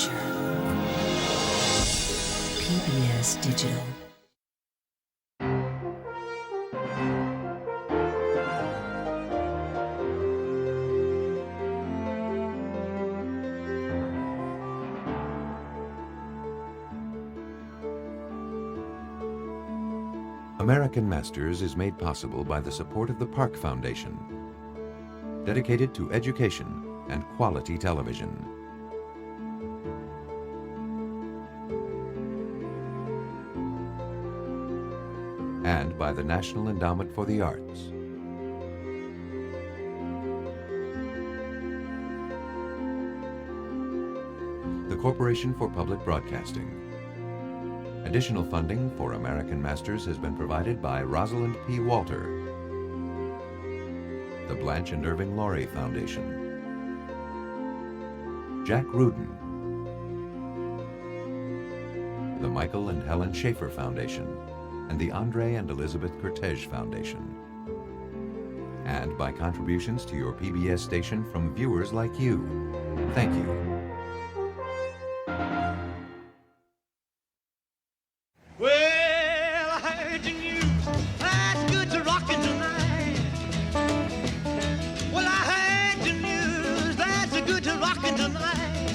future. PBS Digital. American Masters is made possible by the support of the Park Foundation, dedicated to education and quality television. And by the National Endowment for the Arts. The Corporation for Public Broadcasting. Additional funding for American Masters has been provided by Rosalind P. Walter, the Blanche and Irving Laurie Foundation, Jack Rudin, the Michael and Helen Schaefer Foundation, and the Andre and Elizabeth Cortege Foundation, and by contributions to your PBS station from viewers like you. Thank you. Well, I heard the news. That's good to rockin' tonight. Well, I heard the news. That's good to rockin' tonight.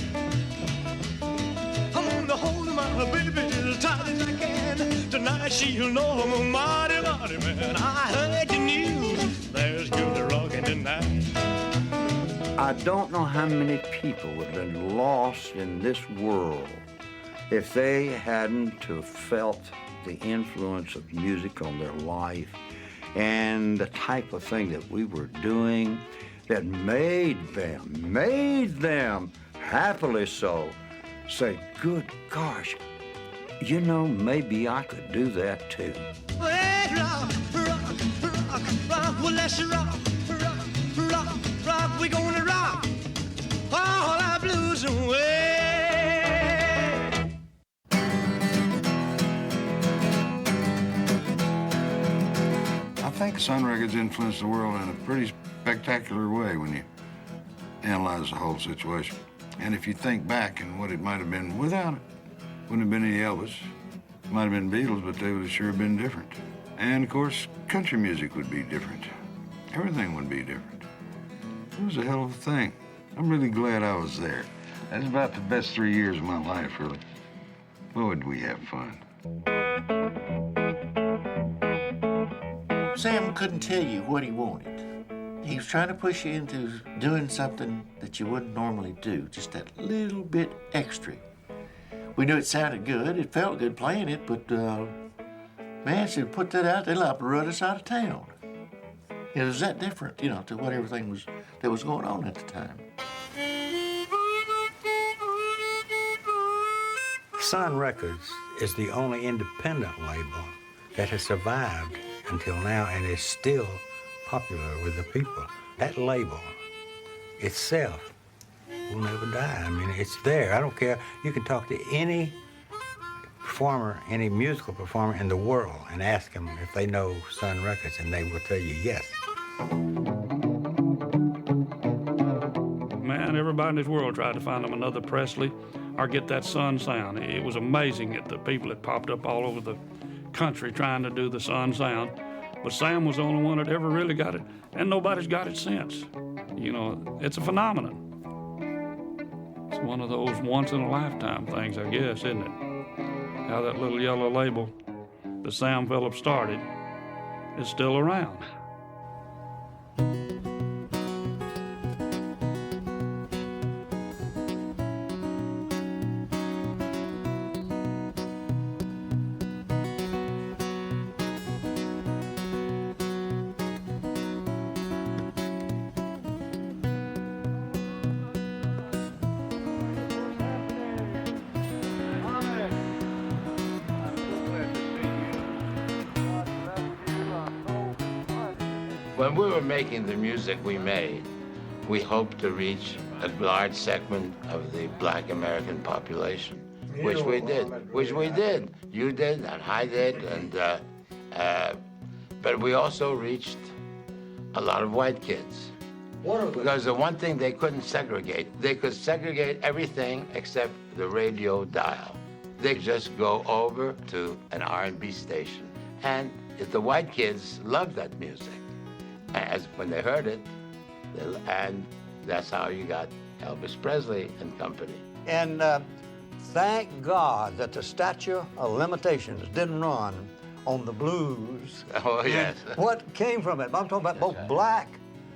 I'm gonna hold my baby as tight as I can. Tonight she'll know I'm a mighty, mighty man. I heard the news. There's good to rockin' tonight. I don't know how many people would have been lost in this world if they hadn't have felt the influence of music on their life and the type of thing that we were doing that made them happily so, say, good gosh, you know, maybe I could do that too. Well, rock, rock, rock, rock, well, let's rock, rock, rock, rock, we're gonna rock all our blues away. I think Sun Records influenced the world in a pretty spectacular way when you analyze the whole situation. And if you think back and what it might have been without it, wouldn't have been any Elvis. It might have been Beatles, but they would have sure been different. And of course, country music would be different. Everything would be different. It was a hell of a thing. I'm really glad I was there. That was about the best 3 years of my life, really. Boy, did we have fun. Sam couldn't tell you what he wanted. He was trying to push you into doing something that you wouldn't normally do, just that little bit extra. We knew it sounded good, it felt good playing it, but man, should put that out, they'd like to run us out of town. It was that different, you know, to what everything was that was going on at the time. Sun Records is the only independent label that has survived until now and is still popular with the people. That label itself will never die. I mean, it's there. I don't care. You can talk to any performer, any musical performer in the world and ask them if they know Sun Records, and they will tell you yes. Man, everybody in this world tried to find them another Presley or get that Sun sound. It was amazing that the people that popped up all over the country trying to do the Sun sound. But Sam was the only one that ever really got it, and nobody's got it since. You know, it's a phenomenon. It's one of those once-in-a-lifetime things, I guess, isn't it? How that little yellow label that Sam Phillips started is still around. When we were making the music we made, we hoped to reach a large segment of the Black American population, which we did. You did, and I did, and but we also reached a lot of white kids. Because the one thing they couldn't segregate, they could segregate everything except the radio dial. They just go over to an R&B station. And if the white kids loved that music, as when they heard it, and that's how you got Elvis Presley and company. And thank God that the statute of limitations didn't run on the blues. Oh, yes. What came from it? I'm talking about both black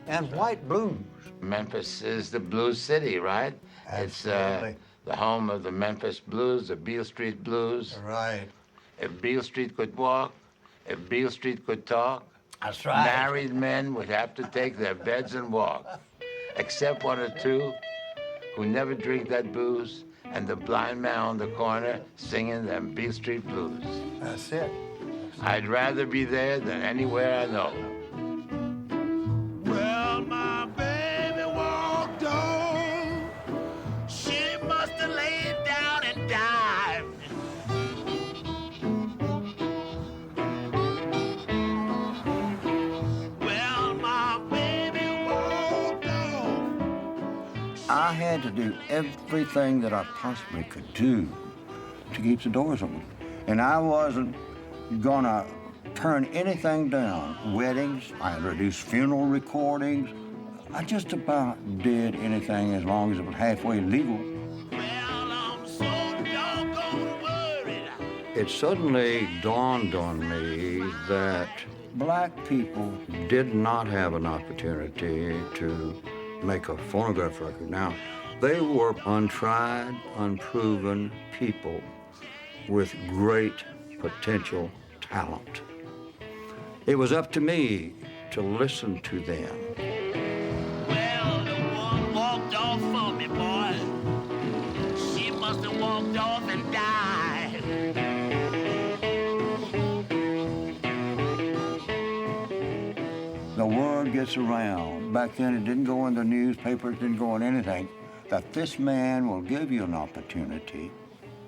and white blues. Memphis is the blues city, right? Absolutely. It's the home of the Memphis Blues, the Beale Street Blues. Right. If Beale Street could walk, if Beale Street could talk, That's right. married men would have to take their beds and walk, except one or two who never drink that booze, and the blind man on the corner singing them Beale Street Blues. That's it. I'd rather be there than anywhere I know. Well, my baby walked on. She must have laid down and died. Well, my baby walked on. I had to do everything that I possibly could do to keep the doors open. And I wasn't gonna turn anything down. Weddings, I reduced funeral recordings. I just about did anything as long as it was halfway legal. Well, I'm so doggone worried. It suddenly dawned on me that black people did not have an opportunity to make a phonograph record. Now, they were untried, unproven people with great potential talent. It was up to me to listen to them. Well, the one walked off for me, boy. She must have walked off and died. The word gets around. Back then, it didn't go in the newspapers, didn't go in anything, that this man will give you an opportunity.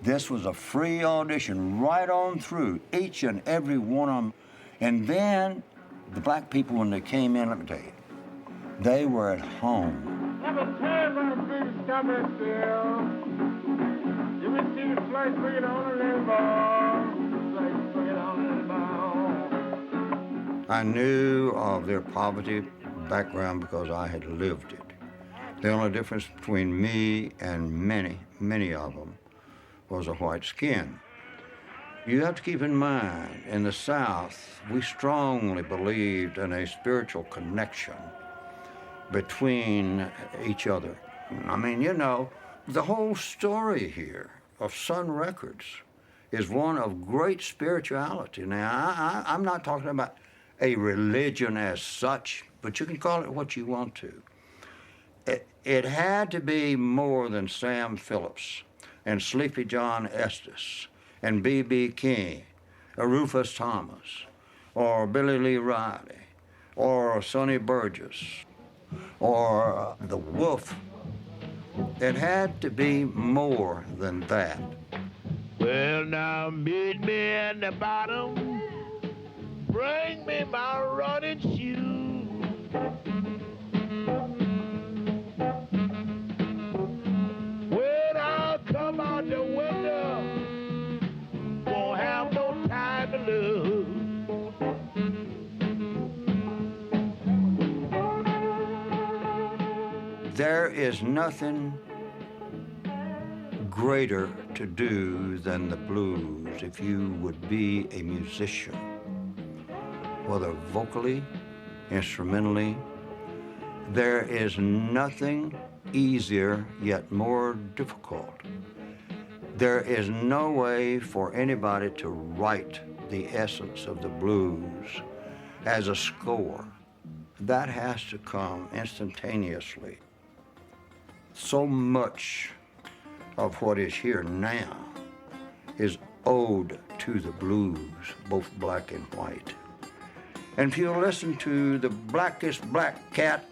This was a free audition right on through, each and every one of them. And then the black people, when they came in, let me tell you, they were at home. Number 10 on the big stomach still. You will see the flight bring it on a little ball. Flight bring it on a little ball. I knew of their poverty background because I had lived it. The only difference between me and many, many of them was a white skin. You have to keep in mind, in the South, we strongly believed in a spiritual connection between each other. I mean, you know, the whole story here of Sun Records is one of great spirituality. Now, I'm not talking about a religion as such, but you can call it what you want to. It had to be more than Sam Phillips and Sleepy John Estes and B.B. King, or Rufus Thomas, or Billy Lee Riley, or Sonny Burgess, or The Wolf. It had to be more than that. Well, now meet me at the bottom. Bring me my running shoes. When I come out the window, won't have no time to lose. There is nothing greater to do than the blues if you would be a musician, whether vocally, instrumentally. There is nothing easier yet more difficult. There is no way for anybody to write the essence of the blues as a score. That has to come instantaneously. So much of what is here now is owed to the blues, both black and white. And if you listen to the blackest black cat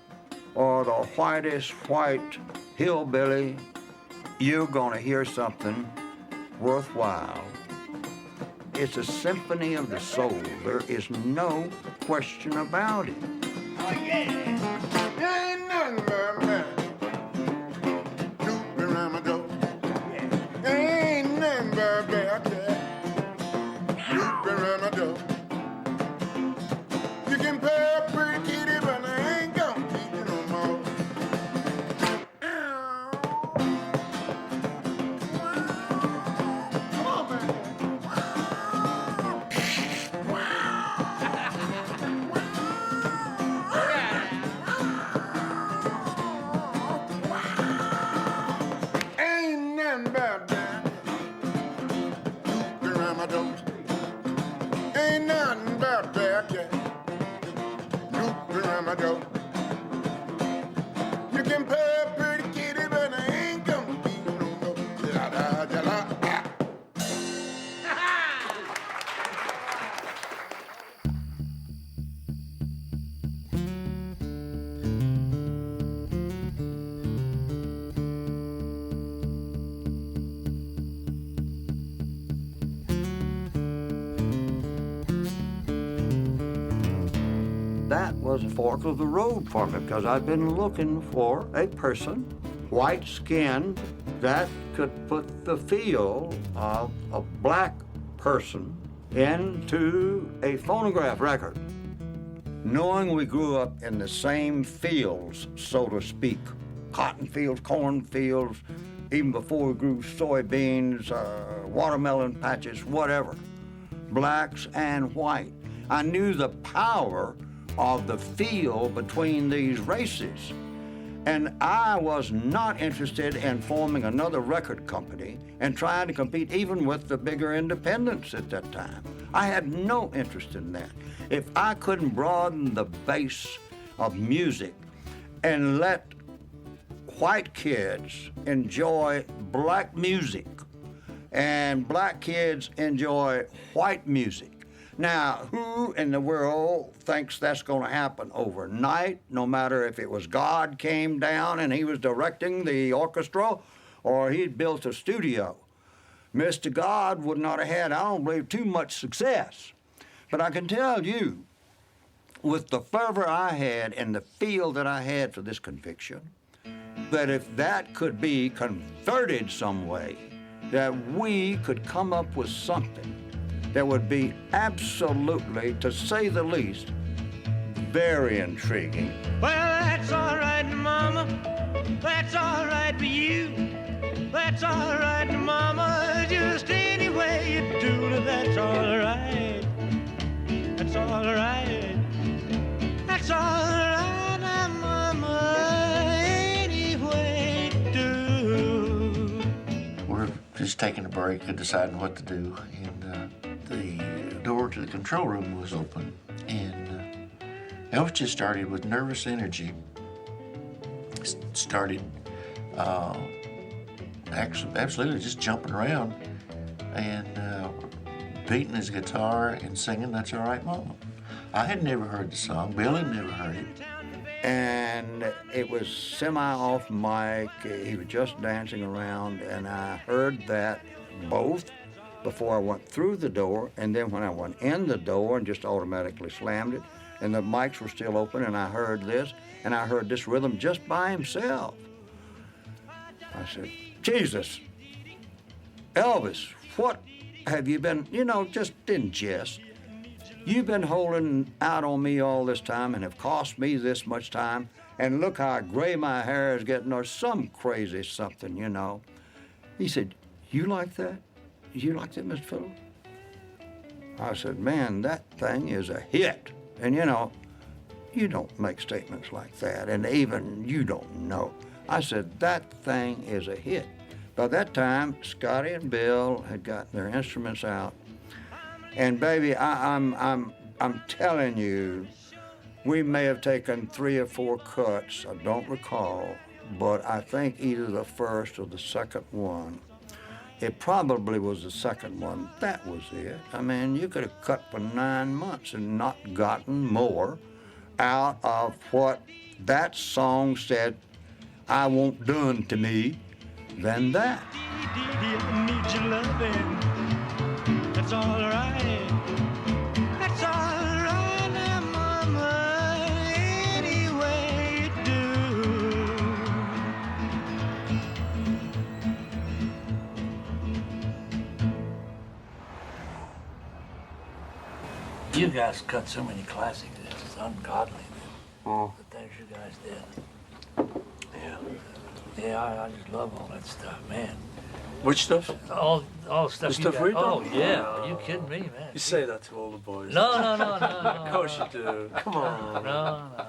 or the whitest white hillbilly, you're gonna hear something worthwhile. It's a symphony of the soul. There is no question about it. Oh, yeah. Ain't nothing but man. Loop around my door. Ain't nothing but bad. Loop around my door. You can pay a pretty kitty, but I ain't gonna keep you no more. Come on, man. Ain't nothing about that. Loop around my door. Ain't nothing about that, yeah. Loop around my door. You can pay a pretty kitty, but I ain't gonna be no more. Da-da-da-da-da. That was a fork of the road for me because I'd been looking for a person, white skin, that could put the feel of a black person into a phonograph record. Knowing we grew up in the same fields, so to speak, cotton fields, corn fields, even before we grew soybeans, watermelon patches, whatever, blacks and white. I knew the power of the field between these races. And I was not interested in forming another record company and trying to compete even with the bigger independents at that time. I had no interest in that. If I couldn't broaden the base of music and let white kids enjoy black music and black kids enjoy white music. Now, who in the world thinks that's going to happen overnight, no matter if it was God came down and he was directing the orchestra or he'd built a studio? Mr. God would not have had, I don't believe, too much success. But I can tell you, with the fervor I had and the feel that I had for this conviction, that if that could be converted some way, that we could come up with something that would be absolutely, to say the least, very intriguing. Well, that's all right, Mama. That's all right for you. That's all right, Mama. Just any way you do it, that's all right. That's all right. That's all right, Mama. Any way you do. We're just taking a break and deciding what to do, and the door to the control room was open, and Elvis just started with nervous energy. Started actually absolutely just jumping around and beating his guitar and singing "That's All Right, Mama." I had never heard the song. Bill had never heard it. And it was semi-off mic. He was just dancing around, and I heard that both before I went through the door, and then when I went in the door and just automatically slammed it, and the mics were still open, and I heard this, and I heard this rhythm just by himself. I said, Jesus, Elvis, what have you been, just in jest, you've been holding out on me all this time and have cost me this much time, and look how gray my hair is getting, or some crazy something, He said, you like that? You like that, Mr. Phillips? I said, man, that thing is a hit. And you don't make statements like that, and even you don't know. I said, that thing is a hit. By that time, Scotty and Bill had gotten their instruments out. And baby, I'm telling you, we may have taken 3 or 4 cuts, I don't recall, but I think either the first or the second one. It probably was the second one. That was it. I mean, you could have cut for 9 months and not gotten more out of what that song said, I want done to me, than that. I need your loving. That's all right. That's all right, Mama. You guys cut so many classics. It's ungodly. The things you guys did. Yeah. Yeah, I just love all that stuff, man. Which stuff? All the stuff The you stuff got. we Oh, done? yeah. Are you kidding me, man? You say that to all the boys. No. Of course you do. Come on. No.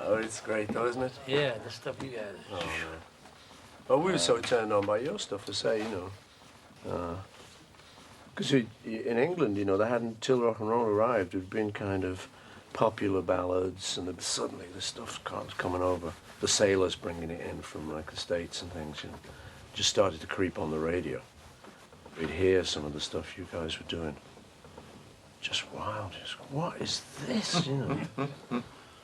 Oh, it's great though, isn't it? Yeah, the stuff you guys. Oh, man. Well, we were so turned on by your stuff to say, you know. Because in England, you know, they hadn't, till rock and roll arrived, it had been kind of popular ballads, and then suddenly the stuff's coming over. The sailors bringing it in from like the States and things, you know, just started to creep on the radio. We'd hear some of the stuff you guys were doing. Just wild. Just, what is this, you know?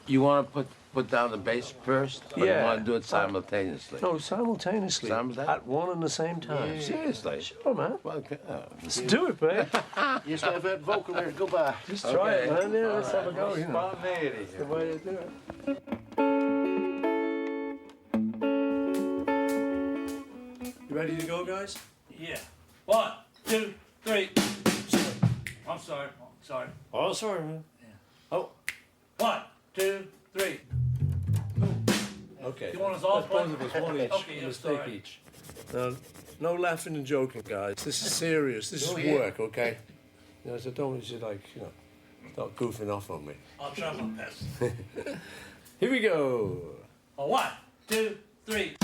You want to put down the bass first, or you Yeah. want to do it simultaneously? No, simultaneously. At one and the same time. Yeah. Seriously? Sure, man. Well, Let's do it, man. Just have that vocal there. Go by. Just try it, man. Yeah, let's have a go. You know. Spontaneity. That's the way to do it. You ready to go, guys? Yeah. 1, 2, 3. I'm sorry. Sorry. Oh, sorry, man. Oh. 1, 2, 3. Okay. You want us all Let's both play? of us, one each. Okay, a yes, mistake sorry. each. No laughing and joking, guys. This is serious. This is work, okay? You know, so don't want you to, like, you know, start goofing off on me. I'll try my best. Here we go. 1, 2, 3.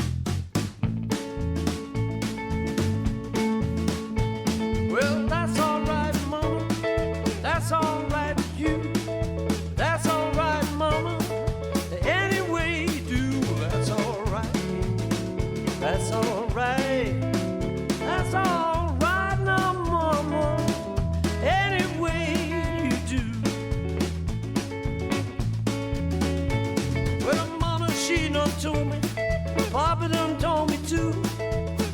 Well, that's all right, Mama. That's all right with you. That's all right, Mama. Any way you do, that's all right. That's all right. That's all right now, Mama. Any way you do. Well, Mama, she done told me. Papa done told me too.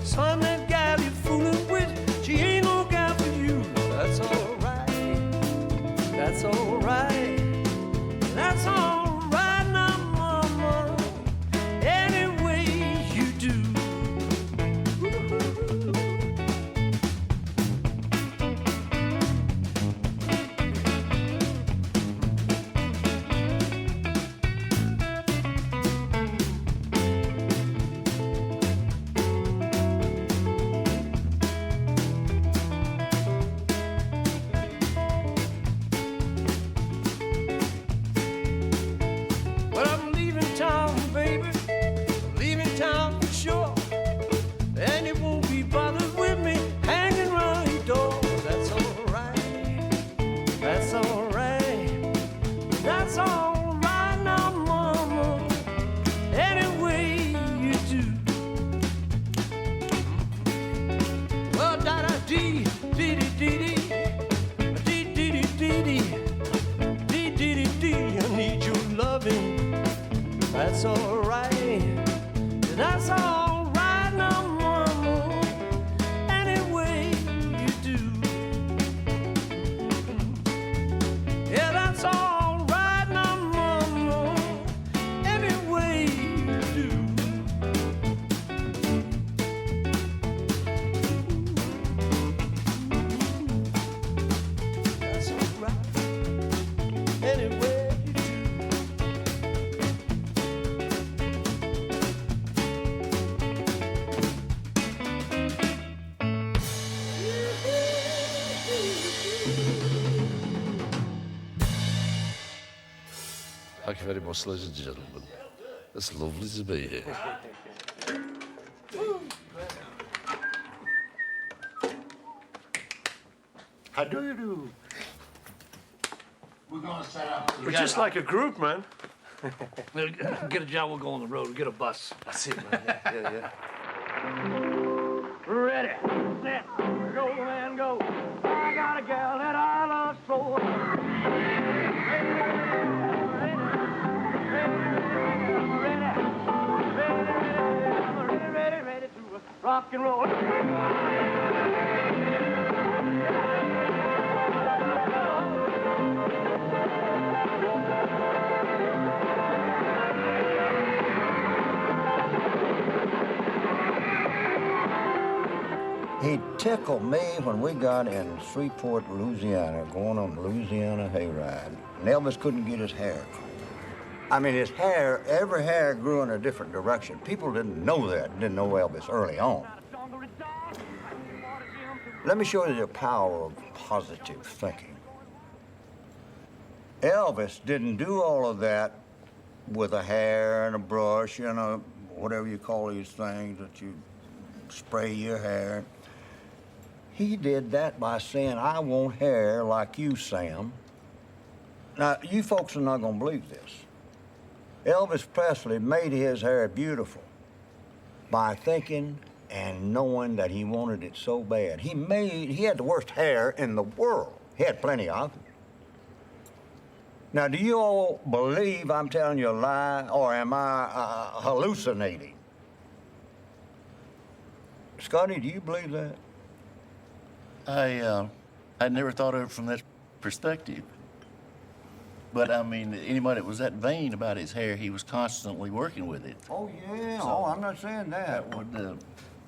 Son, that gal you fooling with, she ain't no gal for you. That's all right. That's all right. That's all right now, Mama. Any way you do. Well, I'm leaving town, baby. I'm leaving town for sure. And you won't be bothered with me hanging around your door. That's all right. That's all right. That's all right now, Mama. Any way you do. Well, da-da-dee, dee-dee-dee-dee. Dee-dee-dee-dee-dee. Dee-dee-dee-dee. I need your loving. That's all right. That's all right now, Mama. Any way you do. Yeah, that's all right now, Mama. Any way you do. That's all right. Any way you do. Thank you very much, ladies and gentlemen. It's lovely to be here. How do you do? We're going to set up. We're just like a group, man. Get a job, we'll go on the road. Get a bus. That's it, man. Yeah. Ready, set, go and go. I got a gal that I love so. Ready to rock and roll. He tickled me when we got in Shreveport, Louisiana, going on the Louisiana hayride. And Elvis couldn't get his hair. I mean, his hair, every hair grew in a different direction. People didn't know that, didn't know Elvis early on. Let me show you the power of positive thinking. Elvis didn't do all of that with a hair and a brush and a, whatever you call these things that you spray your hair. He did that by saying, I want hair like you, Sam. Now, you folks are not gonna believe this. Elvis Presley made his hair beautiful by thinking and knowing that he wanted it so bad. He had the worst hair in the world. He had plenty of it. Now, do you all believe I'm telling you a lie, or am I hallucinating? Scotty, do you believe that? I never thought of it from that perspective. But I mean, anybody that was that vain about his hair, he was constantly working with it. Oh yeah. So oh, I'm not saying that.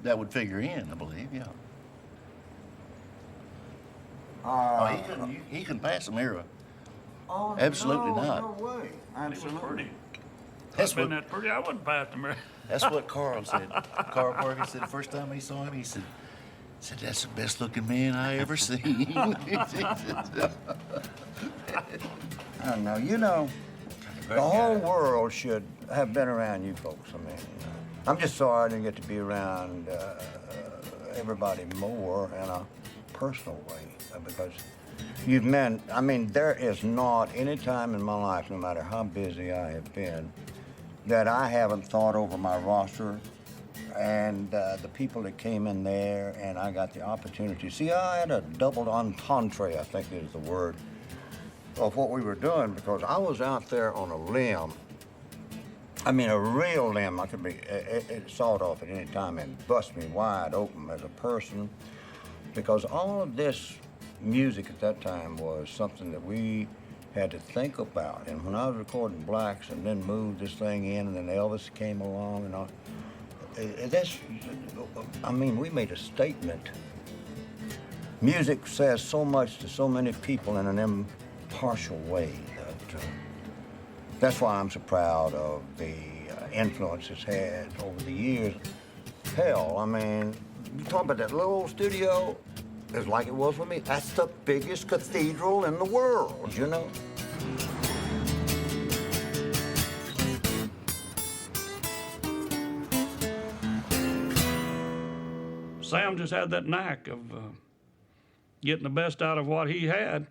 That would figure in, I believe. Yeah. He couldn't pass a mirror. Oh, Absolutely not. No way. Absolutely. That's been that pretty. I wouldn't pass the mirror. That's what Carl said. Carl Parker said the first time he saw him, he said, that's the best looking man I ever seen. I don't know. You know, the whole world should have been around you folks. I mean, I'm just sorry I didn't get to be around everybody more in a personal way because you've meant, I mean, there is not any time in my life, no matter how busy I have been, that I haven't thought over my roster and the people that came in there, and I got the opportunity. See, I had a double entendre, I think is the word, of what we were doing, because I was out there on a limb. I mean, a real limb. I could be sawed off at any time and bust me wide open as a person, because all of this music at that time was something that we had to think about. And when I was recording Blacks and then moved this thing in, and then Elvis came along and all, I mean, we made a statement. Music says so much to so many people in an impartial way. That's why I'm so proud of the influence it's had over the years. Hell, I mean, you talk about that little old studio, it's like it was with me. That's the biggest cathedral in the world, you know? Sam just had that knack of getting the best out of what he had,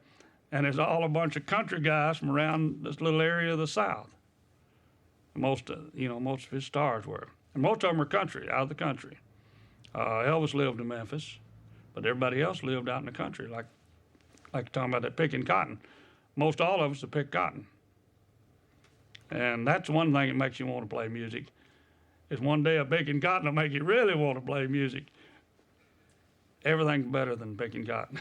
and it's all a bunch of country guys from around this little area of the South. Most of his stars were, and most of them were country, out of the country. Elvis lived in Memphis, but everybody else lived out in the country, like talking about that picking cotton. Most all of us have picked cotton, and that's one thing that makes you want to play music. Is one day of picking cotton will make you really want to play music. Everything's better than picking cotton.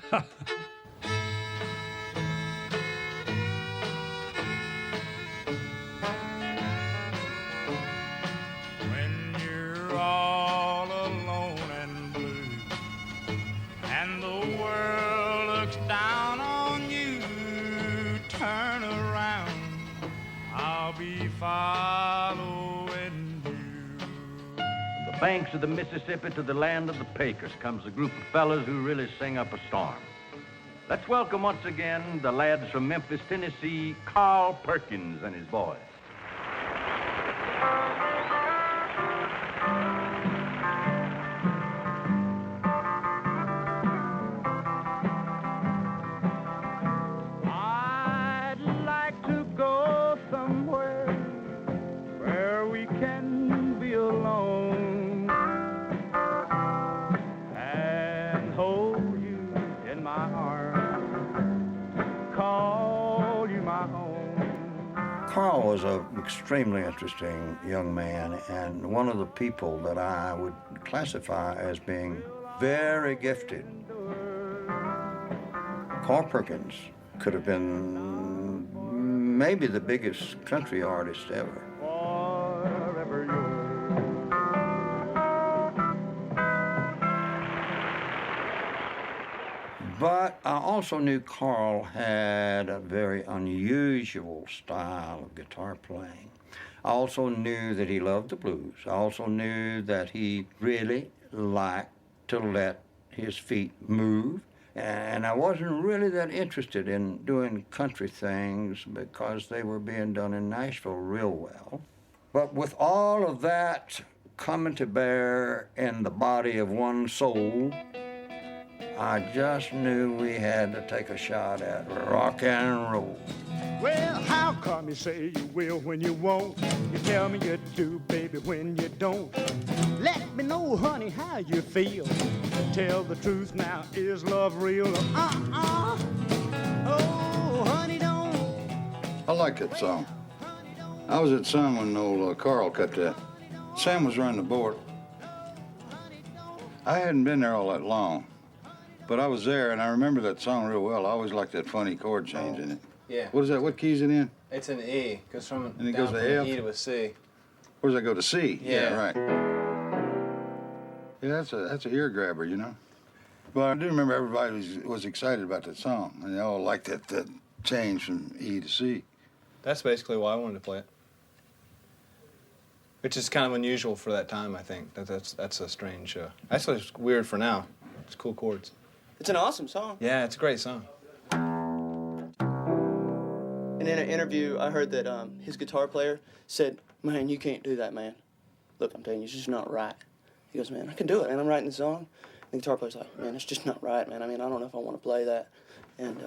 When you're all alone and blue, and the world looks down on you, turn around, I'll be following you. The banks of the Mississippi to the land of the Pecos comes a group of fellas who really sing up a storm. Let's welcome once again the lads from Memphis, Tennessee, Carl Perkins and his boys. I'd like to go somewhere where we can be alone and hold you in my arms, call you my home. Carl was an extremely interesting young man, and one of the people that I would classify as being very gifted. Carl Perkins could have been maybe the biggest country artist ever. Forever yours. But I also knew Carl had a very unusual style of guitar playing. I also knew that he loved the blues. I also knew that he really liked to let his feet move. And I wasn't really that interested in doing country things because they were being done in Nashville real well. But with all of that coming to bear in the body of one soul, I just knew we had to take a shot at rock and roll. Well, how come you say you will when you won't? You tell me you do, baby, when you don't. Let me know, honey, how you feel. Tell the truth now, is love real? Oh, honey, don't. I like that song. I was at Sun when old Carl cut that. Sam was running the board. I hadn't been there all that long, but I was there, and I remember that song real well. I always liked that funny chord change in it. Yeah. What is that? What key is it in? It's an E. Goes from And it down goes to from an F? E to a C. Where does that go to C? Yeah. Right. Yeah, that's a ear grabber, you know. But I do remember everybody was excited about that song, and they all liked that change from E to C. That's basically why I wanted to play it. Which is kind of unusual for that time, I think. That's a strange. Actually, it's weird for now. It's cool chords. It's an awesome song. Yeah, it's a great song. And in an interview, I heard that his guitar player said, "Man, you can't do that, man. Look, I'm telling you, it's just not right." He goes, "Man, I can do it, man. I'm writing the song." And the guitar player's like, "Man, it's just not right, man. I mean, I don't know if I want to play that." And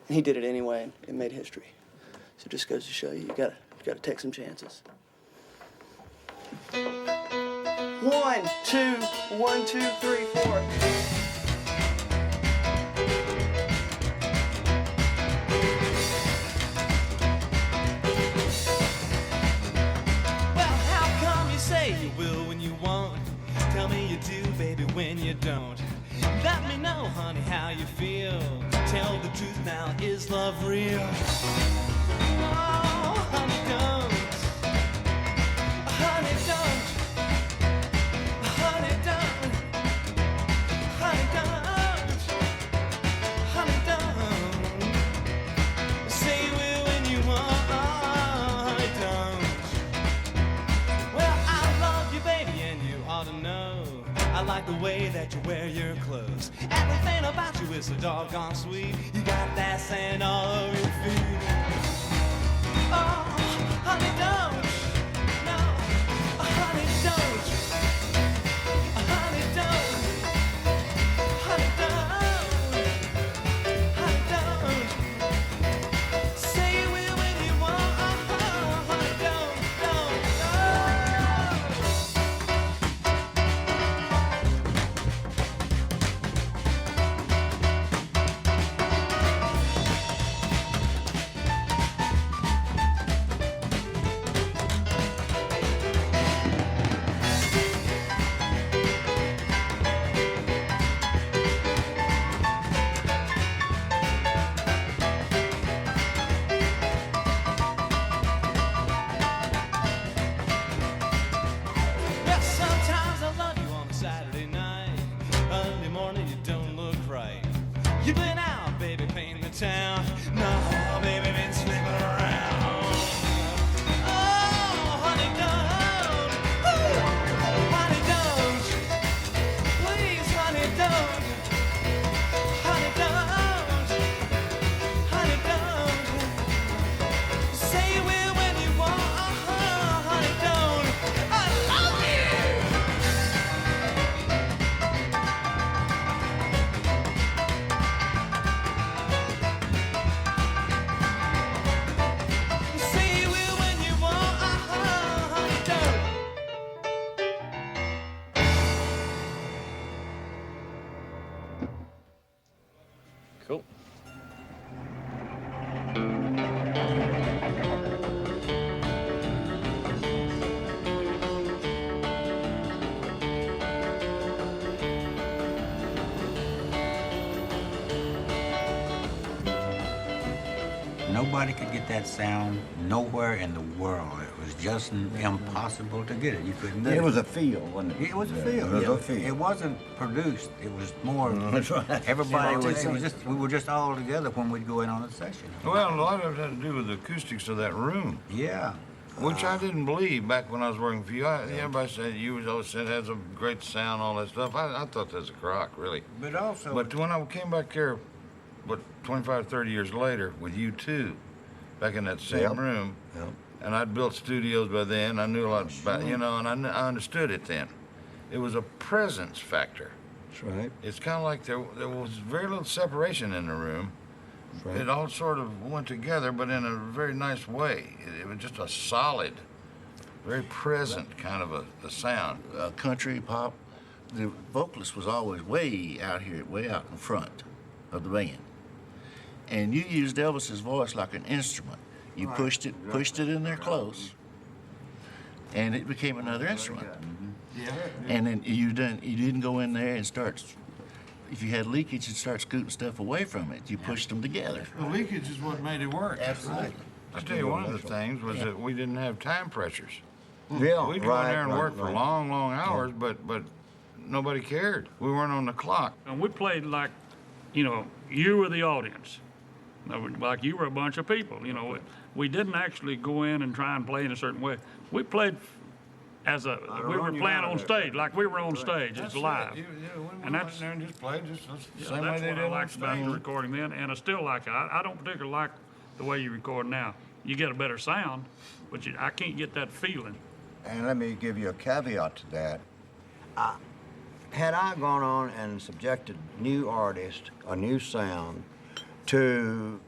he did it anyway, and it made history. So it just goes to show you, you gotta take some chances. 1, 2, 1, 2, 3, 4. You will when you won't. Tell me you do, baby, when you don't. Let me know, honey, how you feel. Tell the truth now, is love real? Oh, honey, don't. Honey, don't. Honey, don't. Honey, don't. Honey, don't. Say you will when you won't. Honey, don't. Well, I love you, baby, and you ought to know. I like the way that you wear your clothes. Everything about you is so doggone sweet. You got that sand all over your feet. Oh, honey, don't. No, honey, don't. Honey, don't. Honey, don't. Honey, don't. Say you will when you want. Honey, don't. Nobody could get that sound nowhere in the world. It was just impossible to get it. You couldn't get it. It was a feel, wasn't it? It was a feel. It was a feel. It wasn't produced. It was more. That's right. Everybody was. It was just. We were just all together when we'd go in on a session. Well, a lot of it had to do with the acoustics of that room. Yeah. Which I didn't believe back when I was working for you. Everybody said you was always said it has a great sound, all that stuff. I thought that was a crock, really. But also. But when I came back here, 25, 30 years later with you two, back in that same room, and I'd built studios by then. I knew a lot about, and I understood it then. It was a presence factor. That's right. It's kind of like there was very little separation in the room. Right. It all sort of went together, but in a very nice way. It was just a solid, very present kind of a sound. Country, pop, the vocalist was always way out here, way out in front of the band. And you used Elvis's voice like an instrument. You pushed it in there close, and it became another instrument. And then you didn't go in there and start. If you had leakage, you'd start scooting stuff away from it. You pushed them together. The leakage is what made it work. Absolutely. I tell you, one of the things was that we didn't have time pressures. Yeah, We'd go in there and work for long, long hours, but nobody cared. We weren't on the clock. And we played like, you were the audience. Like you were a bunch of people, We didn't actually go in and try and play in a certain way. We played we were playing on stage, like we were on stage. It's live. And that's there and just played just the same way that's they what did I on liked about the stage. recording then, and I still like it. I don't particularly like the way you record now. You get a better sound, but I can't get that feeling. And let me give you a caveat to that. Had I gone on and subjected new artists, a new sound, to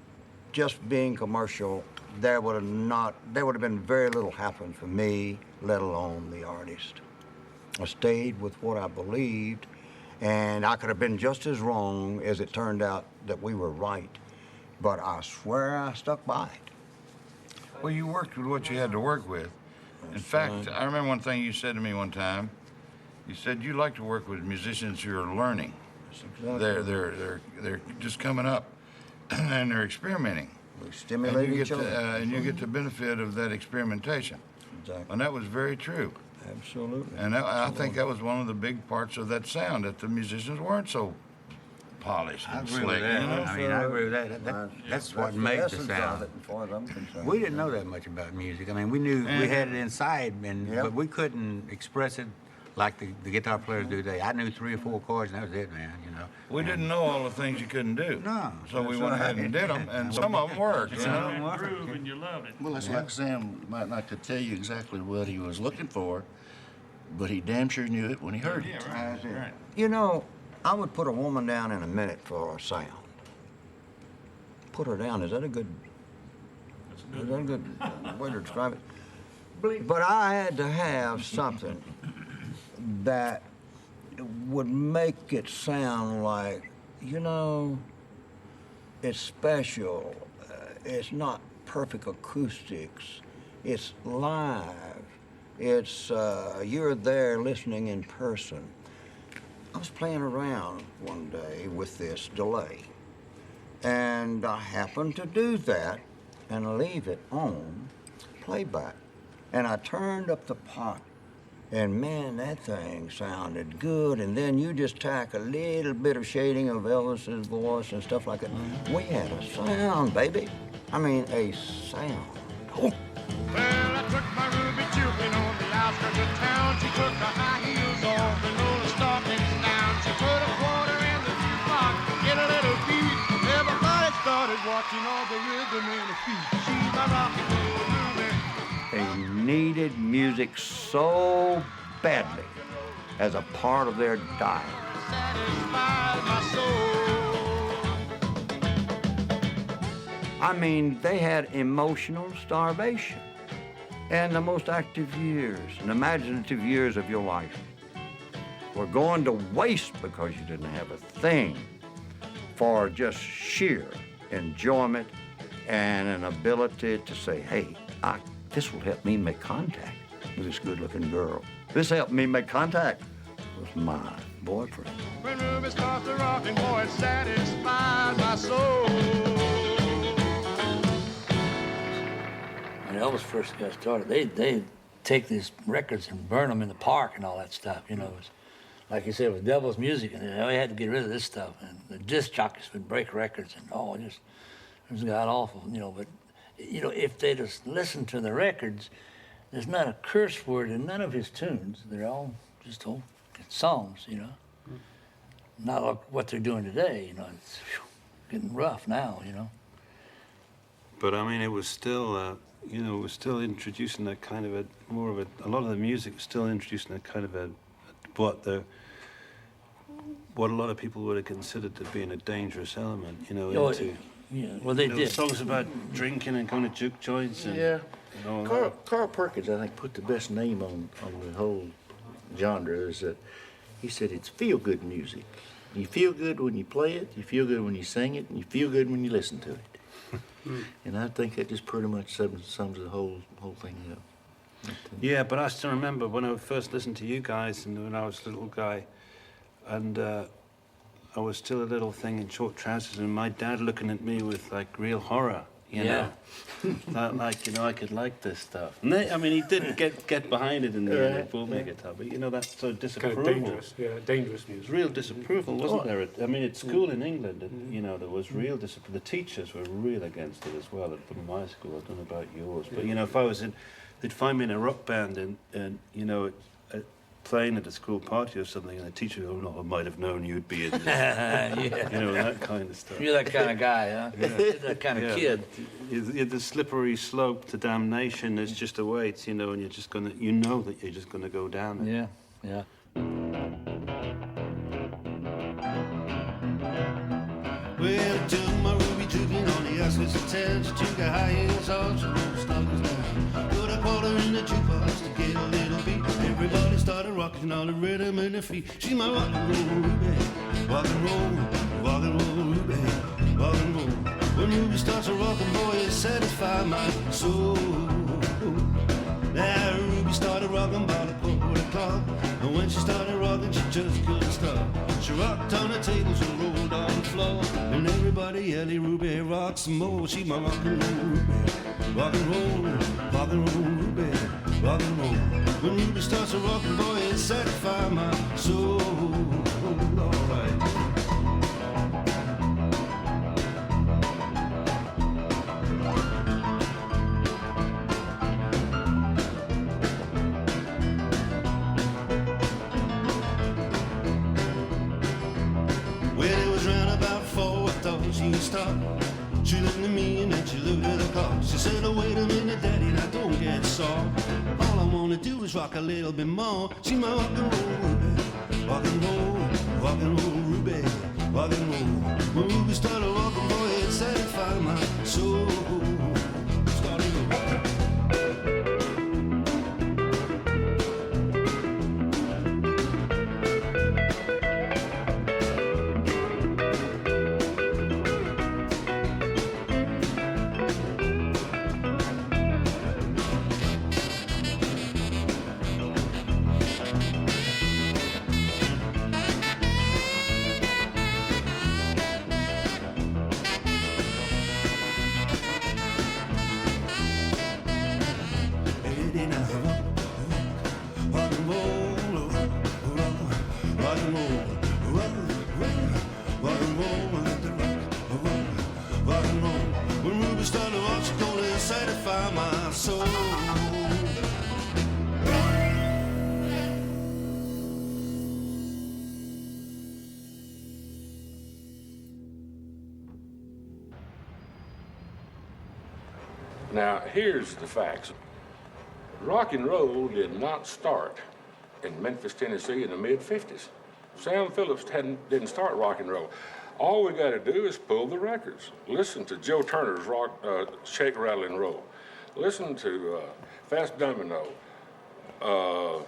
just being commercial, there would have been very little happen for me, let alone the artist. I stayed with what I believed, and I could have been just as wrong as it turned out that we were right. But I swear I stuck by it. Well, you worked with what you had to work with. In fact, I remember one thing you said to me one time. You said you like to work with musicians who are learning. Exactly. They're just coming up, and they're experimenting. We stimulate each other. And you get the benefit of that experimentation. Exactly. And that was very true. Absolutely. And I think that was one of the big parts of that sound, that the musicians weren't so polished and slick. I agree with that. That's what made the sound. We didn't know that much about music. I mean, we knew we had it inside, but we couldn't express it like the guitar players do today. I knew 3 or 4 chords, and that was it, man. We didn't know all the things you couldn't do. No. So we went ahead and did them, and some of them worked. Groove, and you loved it. Well, it's like Sam might not could tell you exactly what he was looking for, but he damn sure knew it when he heard it. Right. I would put a woman down in a minute for a sound. Put her down. Is that a good way to describe it? But I had to have something that would make it sound like, it's special. It's not perfect acoustics. It's live. It's, you're there listening in person. I was playing around one day with this delay, and I happened to do that and leave it on playback. And I turned up the pot, and man, that thing sounded good. And then you just tack a little bit of shading of Elvis's voice and stuff like that. We had a sound, baby. I mean, a sound. Oh. Well, I took my ruby Cupid on the outskirts of town. She took her high heels off and rolled her stockings down. She put a quarter in the jukebox to get a little beat. Everybody started watching all the rhythm in her feet. She's my rock and roll ruby. They needed music so badly as a part of their diet. Satisfied my soul. I mean, they had emotional starvation. And the most active years and imaginative years of your life were going to waste because you didn't have a thing for just sheer enjoyment and an ability to say, hey, this will help me make contact with this good-looking girl. This helped me make contact with my boyfriend. When Ruby starts to rockin', boy, it satisfies my soul. when Elvis first got started, they'd take these records and burn them in the park and all that stuff, you know. It was, like you said, it was devil's music, and they had to get rid of this stuff. And the disc jockeys would break records, and it was god awful, you know. But, you know, if they just listened to the records, there's not a curse word in none of his tunes. They're all just old songs, you know. Not like what they're doing today, you know. It's getting rough now, you know. But I mean, it was still, you know, it was still introducing that kind of a lot of the music was still introducing that kind of what a lot of people would have considered to being a dangerous element, you know, into. Yeah, well, they did. Songs about drinking and going to juke joints and. Yeah. And all Carl Perkins, I think, put the best name on the whole genre. Is that he said it's feel-good music. You feel good when you play it, you feel good when you sing it, and you feel good when you listen to it. And I think that just pretty much sums the whole thing up. Yeah, but I still remember when I first listened to you guys, and when I was a little guy, and I was still a little thing in short trousers, and my dad looking at me with like real horror, you know, that, like, you know, I could like this stuff. And I mean, he didn't get behind it in the end, pulled me a guitar, but you know, that's so disapproval. Kind of dangerous, dangerous music. Real disapproval, wasn't there? I mean, at school in England, you know, there was real disapproval. The teachers were real against it as well. From my school, I don't know about yours, but you know, if I was in, they'd find me in a rock band, and you know, playing at a school party or something, and the teacher would go, "Oh, I might have known you'd be in this." Yeah. You know, that kind of stuff. You're that kind of guy, huh? Yeah. You're that kind of kid. The slippery slope to damnation is just awaits, you know, and you're just gonna, you know that you're just gonna go down it. Yeah, yeah. Well, I took my ruby tubular on the outskirts of town. She took her high heels off, she rolled stockings down. Put a quarter in the jukebox to get a little beat. Everybody started rocking on the rhythm in their feet. She's my rock and roll Ruby, rock and roll Ruby, rock and roll. When Ruby starts a rockin', boy, it satisfies my soul. Now Ruby started rockin' by the quarter o'clock, and when she started rockin', she just couldn't stop. She rocked on the tables and rolled on the floor, and everybody yelled, "Ruby, rock some more." She my rock and roll Ruby, rock and roll Ruby, rock and roll. When Ruby starts a rockin', boy, it satisfies my soul. All right. She stopped. She looked at me and then she looked at the clock. She said, "Oh, wait a minute, Daddy, now don't get sore. All I wanna do is rock a little bit more." She my rock and roll Ruby, rock and roll Ruby, rock and roll. When Ruby started rocking, boy, it satisfied my soul. Started Now, here's the facts. Rock and roll did not start in Memphis, Tennessee in the mid-'50s. Sam Phillips didn't start rock and roll. All we got to do is pull the records. Listen to Joe Turner's Shake, Rattle, and Roll. Listen to Fast Domino. All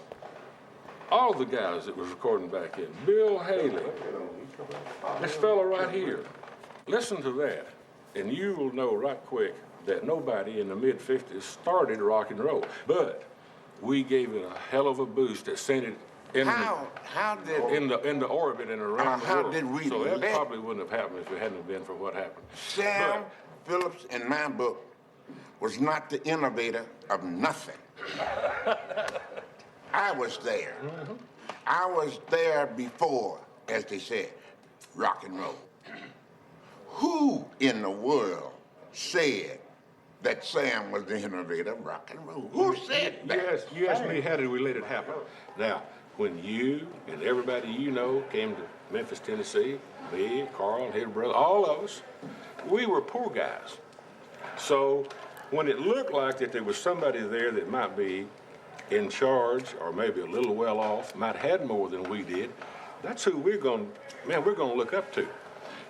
the guys that was recording back then. Bill Haley. This fella right here. Listen to that, and you will know right quick that nobody in the mid-'50s started rock and roll. But we gave it a hell of a boost that sent it in the orbit and around the world. How did we So that let probably wouldn't have happened if it hadn't been for what happened. Sam Phillips, in my book, was not the innovator of nothing. I was there. I was there before, as they said, rock and roll. Who in the world said that Sam was the innovator of rock and roll? Who said that? You asked me how did we let it happen. Now, when you and everybody you know came to Memphis, Tennessee, me, Carl, his brother, all of us, we were poor guys. So when it looked like that there was somebody there that might be in charge or maybe a little well off, might have had more than we did, that's who we're going to look up to.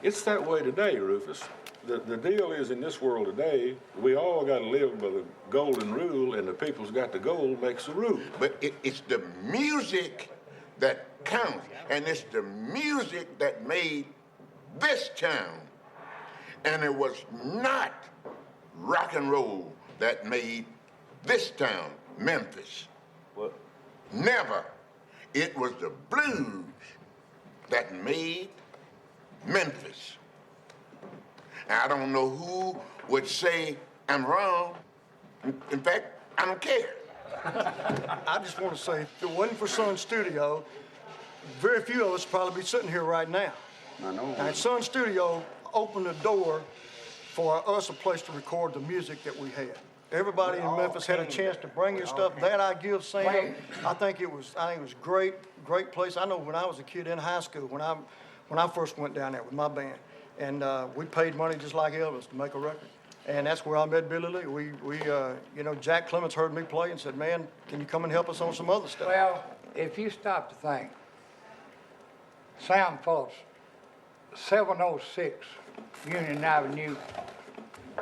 It's that way today, Rufus. The deal is in this world today, we all got to live by the golden rule, and the people's got the gold makes the rule. But it's the music that counts, and it's the music that made this town. And it was not rock and roll that made this town, Memphis. What? Never. It was the blues that made Memphis. I don't know who would say I'm wrong. In fact, I don't care. I just want to say, if it wasn't for Sun Studio, very few of us would probably be sitting here right now. I know. And Sun Studio opened the door for us a place to record the music that we had. Everybody in Memphis had a chance to bring their stuff. That I give Sam. I think it was great place. I know when I was a kid in high school, when I first went down there with my band, and we paid money just like Elvis to make a record. And that's where I met Billy Lee. You know, Jack Clements heard me play and said, man, can you come and help us on some other stuff? Well, if you stop to think, Sam Phillips, 706 Union Avenue,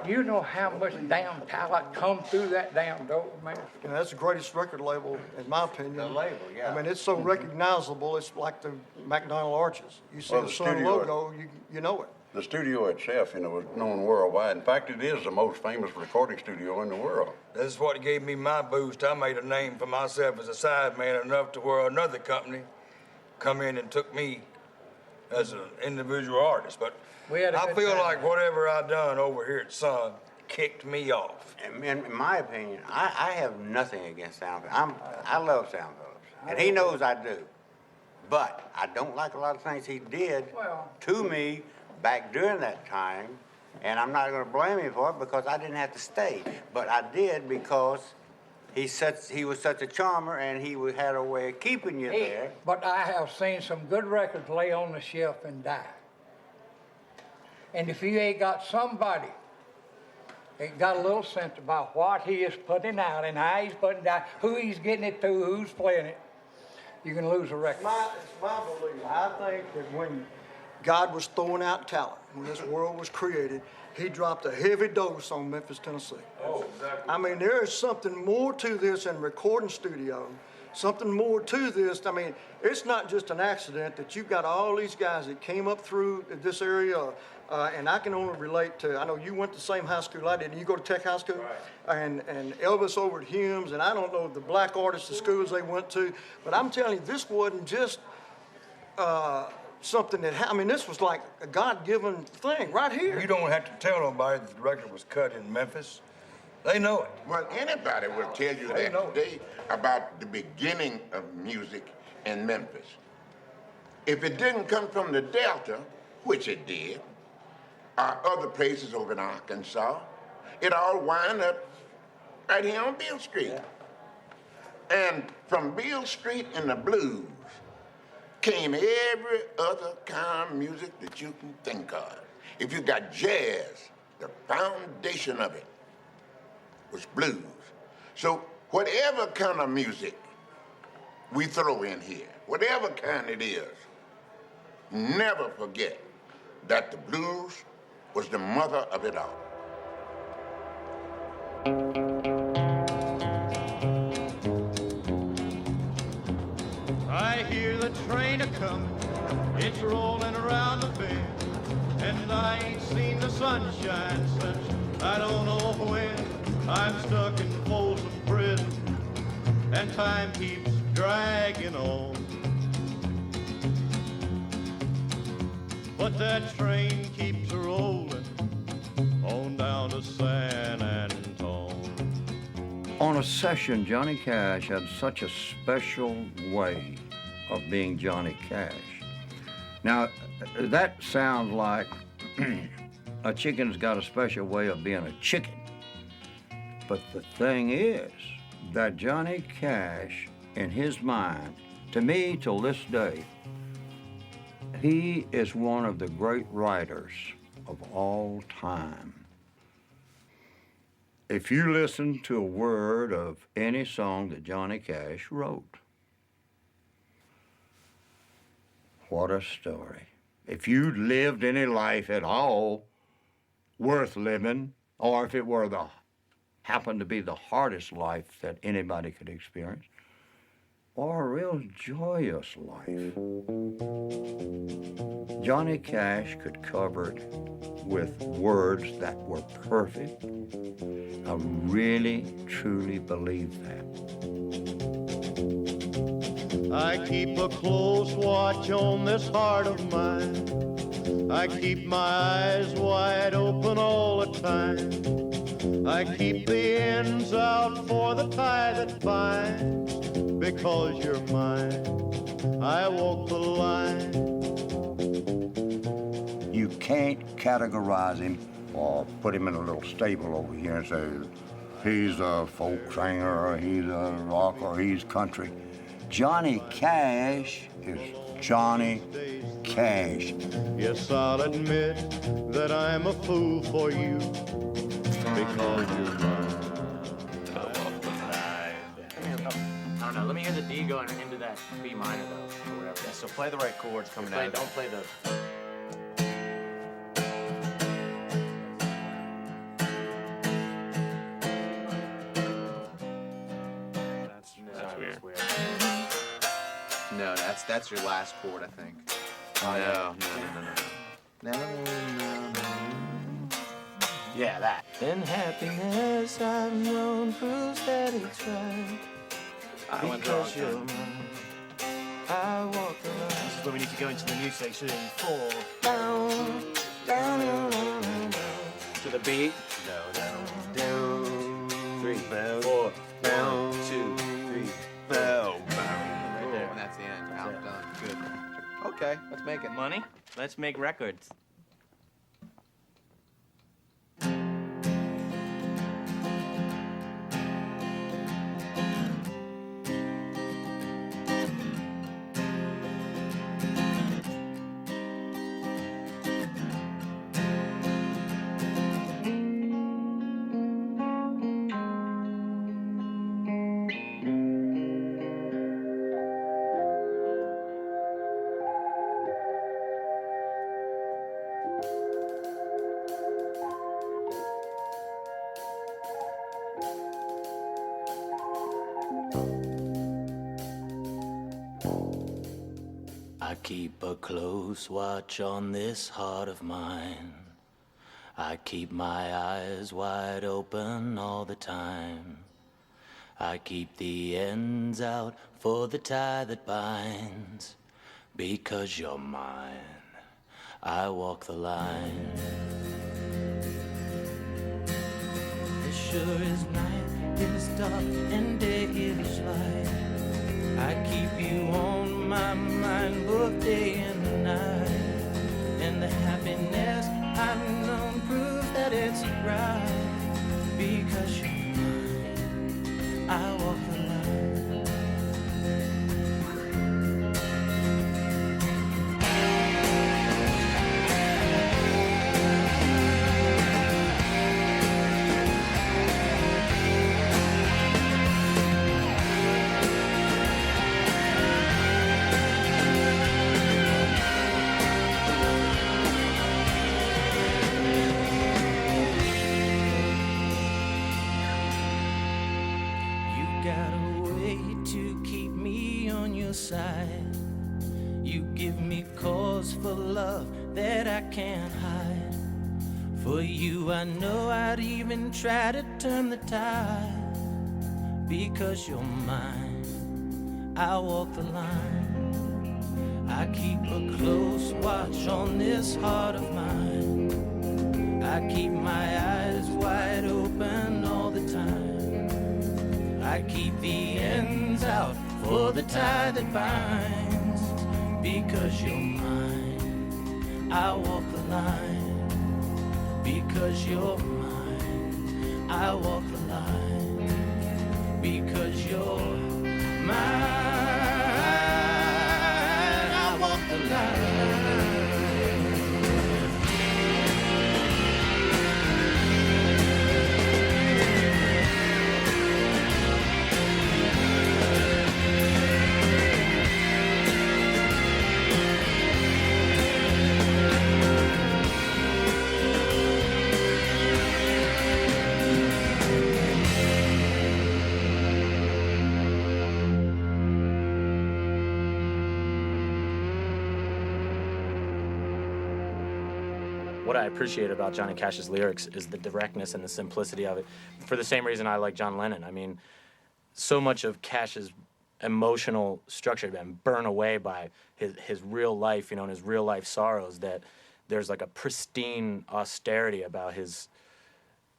you know how much damn talent come through that damn door, man? You know, that's the greatest record label, in my opinion. The label, yeah. I mean, it's so recognizable, it's like the McDonald Arches. You see the Sun logo, you know it. The studio itself, you know, is known worldwide. In fact, it is the most famous recording studio in the world. This is what gave me my boost. I made a name for myself as a sideman enough to where another company come in and took me as an individual artist. But I feel like whatever I done over here at Sun kicked me off. In my opinion, I have nothing against Sam Phillips. I love Sam Phillips, and he knows I do. But I don't like a lot of things he did to me back during that time, and I'm not going to blame him for it because I didn't have to stay. But I did because he was such a charmer, and he had a way of keeping you there. But I have seen some good records lay on the shelf and die. And if you ain't got somebody that got a little sense about what he is putting out and how he's putting it out, who he's getting it to, who's playing it, you can lose a record. It's my belief. I think that when God was throwing out talent, when this world was created, he dropped a heavy dose on Memphis, Tennessee. Oh, exactly. I mean, there is something more to this in recording studio, something more to this. I mean, it's not just an accident that you've got all these guys that came up through this area, and I can only relate to, I know you went to the same high school I did, and you go to Tech High School, right. and Elvis over at Hume's, and I don't know the black artists, the schools they went to, but I'm telling you, this wasn't just something this was like a God-given thing right here. You don't have to tell nobody that the record was cut in Memphis. They know it. Well, anybody will tell you that today about the beginning of music in Memphis. If it didn't come from the Delta, which it did, or other places over in Arkansas, it all wound up right here on Beale Street. Yeah. And from Beale Street and the blues came every other kind of music that you can think of. If you got jazz, the foundation of it was blues. So whatever kind of music we throw in here, whatever kind it is, never forget that the blues was the mother of it all. I hear the train a-comin', it's rolling around the bend, and I ain't seen the sunshine since I don't know when. I'm stuck in Folsom Prison, and time keeps dragging on. But that train keeps rolling on down to San Antonio. On a session, Johnny Cash had such a special way of being Johnny Cash. Now, that sounds like a chicken's got a special way of being a chicken. But the thing is that Johnny Cash, in his mind, to me, till this day, he is one of the great writers of all time. If you listen to a word of any song that Johnny Cash wrote, what a story. If you lived any life at all worth living, or if it were happened to be the hardest life that anybody could experience, or a real joyous life, Johnny Cash could cover it with words that were perfect. I really, truly believe that. I keep a close watch on this heart of mine. I keep my eyes wide open all the time. I keep the ends out for the tie that binds. Because you're mine, I walk the line. You can't categorize him or put him in a little stable over here and say, he's a folk singer, or he's a rock, or he's country. Johnny Cash is Johnny Cash. Yes, I'll admit that I'm a fool for you, because you're mine. I don't know. Let me hear the D going into that B minor though, or whatever. Yeah, so play the right chords coming out. Don't play the. That's weird. No, that's your last chord, I think. No. Yeah, that. And happiness I've known proves that it's right. Because you're mine, I walk the line. This is where we need to go into the new section. 4. Down, down, down, down, down. To the beat. Down, 3, 4, 2, 3. Right there. And that's the end. Out, done. Good. Okay, let's make it. Money? Let's make records. I keep a close watch on this heart of mine. I keep my eyes wide open all the time. I keep the ends out for the tie that binds. Because you're mine, I walk the line. It sure is night is dark and day is light. I keep you on my mind both day and night. And the happiness I've known proves that it's right. Because you're mine, I walk the line. Side. You give me cause for love that I can't hide. For you I know I'd even try to turn the tide. Because you're mine, I walk the line. I keep a close watch on this heart of mine. I keep my eyes wide open all the time. I keep the ends out for the tie that binds. Because you're mine, I walk the line. Because you're mine, I walk the line. Because you're mine, I walk the line. What I appreciate about Johnny Cash's lyrics is the directness and the simplicity of it. For the same reason I like John Lennon. I mean, so much of Cash's emotional structure had been burned away by his real life, you know, and his real life sorrows, that there's like a pristine austerity about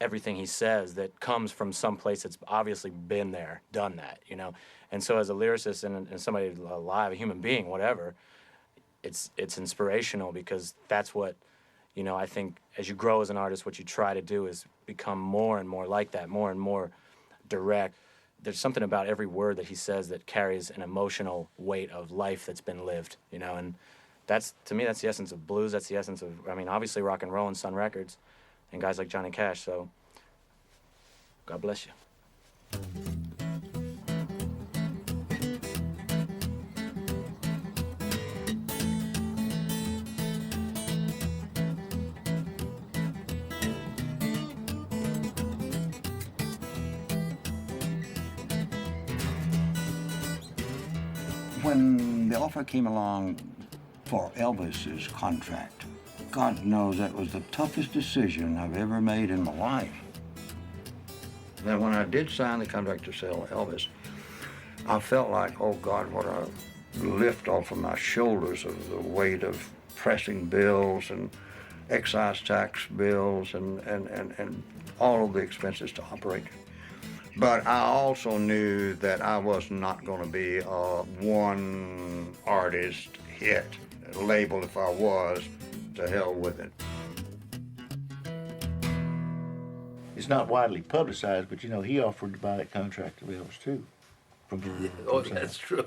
everything he says that comes from some place that's obviously been there, done that, you know. And so as a lyricist and somebody alive, a human being, whatever, it's inspirational, because that's what, you know, I think as you grow as an artist, what you try to do is become more and more like that, more and more direct. There's something about every word that he says that carries an emotional weight of life that's been lived, you know, and that's, to me, that's the essence of blues. That's the essence of, I mean, obviously rock and roll and Sun Records and guys like Johnny Cash, so God bless you. When the offer came along for Elvis's contract, God knows that was the toughest decision I've ever made in my life. Then when I did sign the contract to sell Elvis, I felt like, oh God, what a lift off of my shoulders of the weight of pressing bills and excise tax bills and all of the expenses to operate. But I also knew that I was not going to be a one artist hit label. If I was, to hell with it. It's not widely publicized, but you know, he offered to buy that contract of Elvis too. Oh, that's true.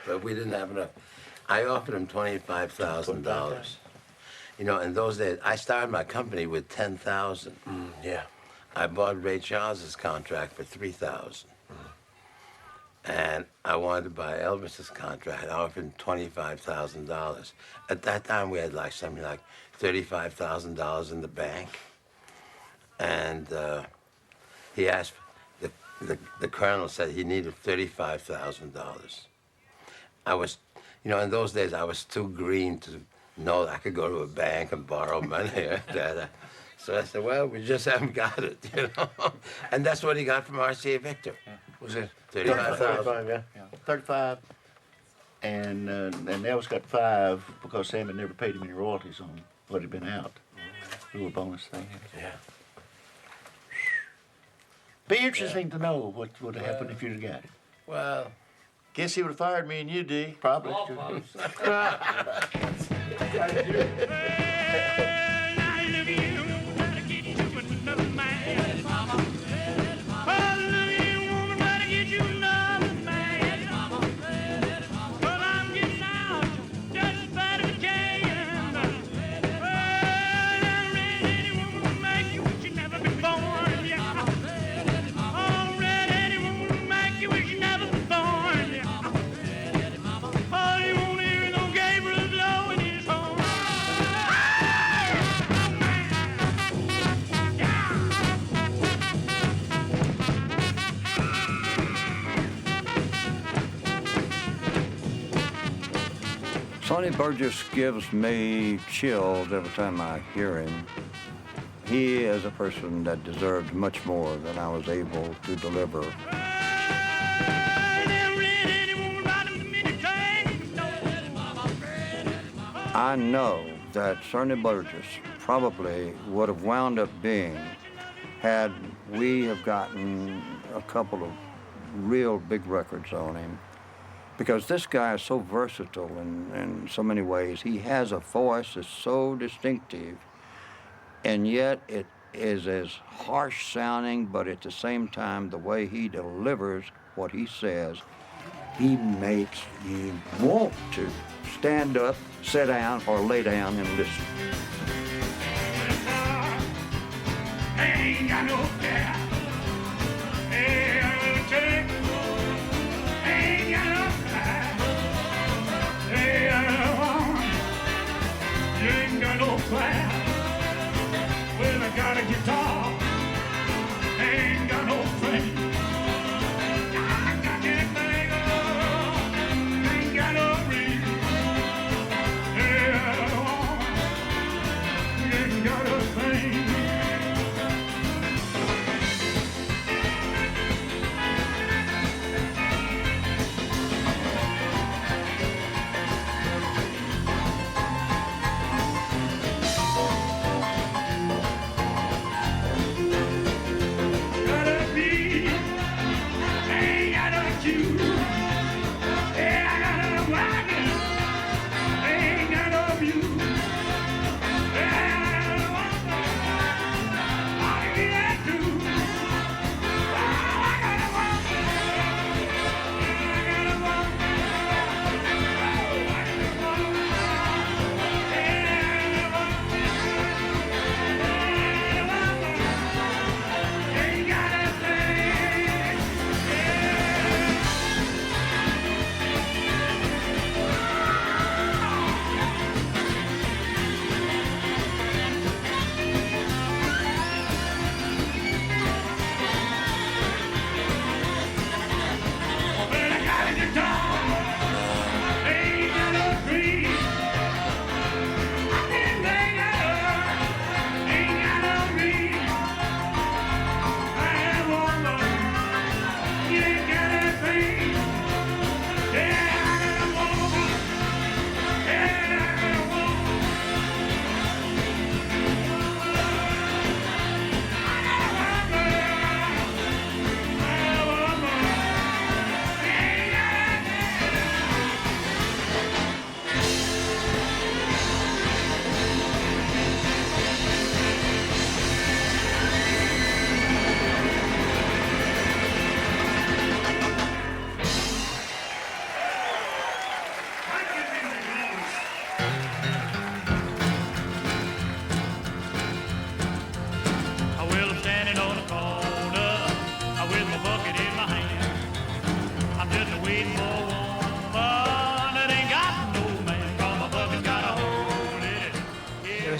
But we didn't have enough. I offered him $25,000. You know, in those days, I started my company with $10,000. Yeah. I bought Ray Charles's contract for $3,000. And I wanted to buy Elvis's contract. I offered him $25,000. At that time, we had like something like $35,000 in the bank. And he asked, the colonel said he needed $35,000. I was, you know, in those days, I was too green to know that I could go to a bank and borrow money. So I said, well, we just haven't got it, you know. And that's what he got from RCA Victor. Yeah. Was it 35,000? Yeah. 35. And Elvis got 5 because Sam had never paid him any royalties on what had been out. Little bonus thing. Yeah. Be interesting to know what would have happened if you'd have got it. Well, guess he would have fired me and you, D. Probably. Sonny Burgess gives me chills every time I hear him. He is a person that deserved much more than I was able to deliver. I know that Sonny Burgess probably would have wound up being, had we have gotten a couple of real big records on him, because this guy is so versatile in so many ways. He has a voice that's so distinctive, and yet it is as harsh sounding, but at the same time, the way he delivers what he says, he makes you want to stand up, sit down, or lay down and listen. Ain't got no care. Ain't got no pride. You ain't got no pride. Well, I got a guitar. Ain't got no friend. I got that thing on. Ain't got no ring. You ain't got a thing.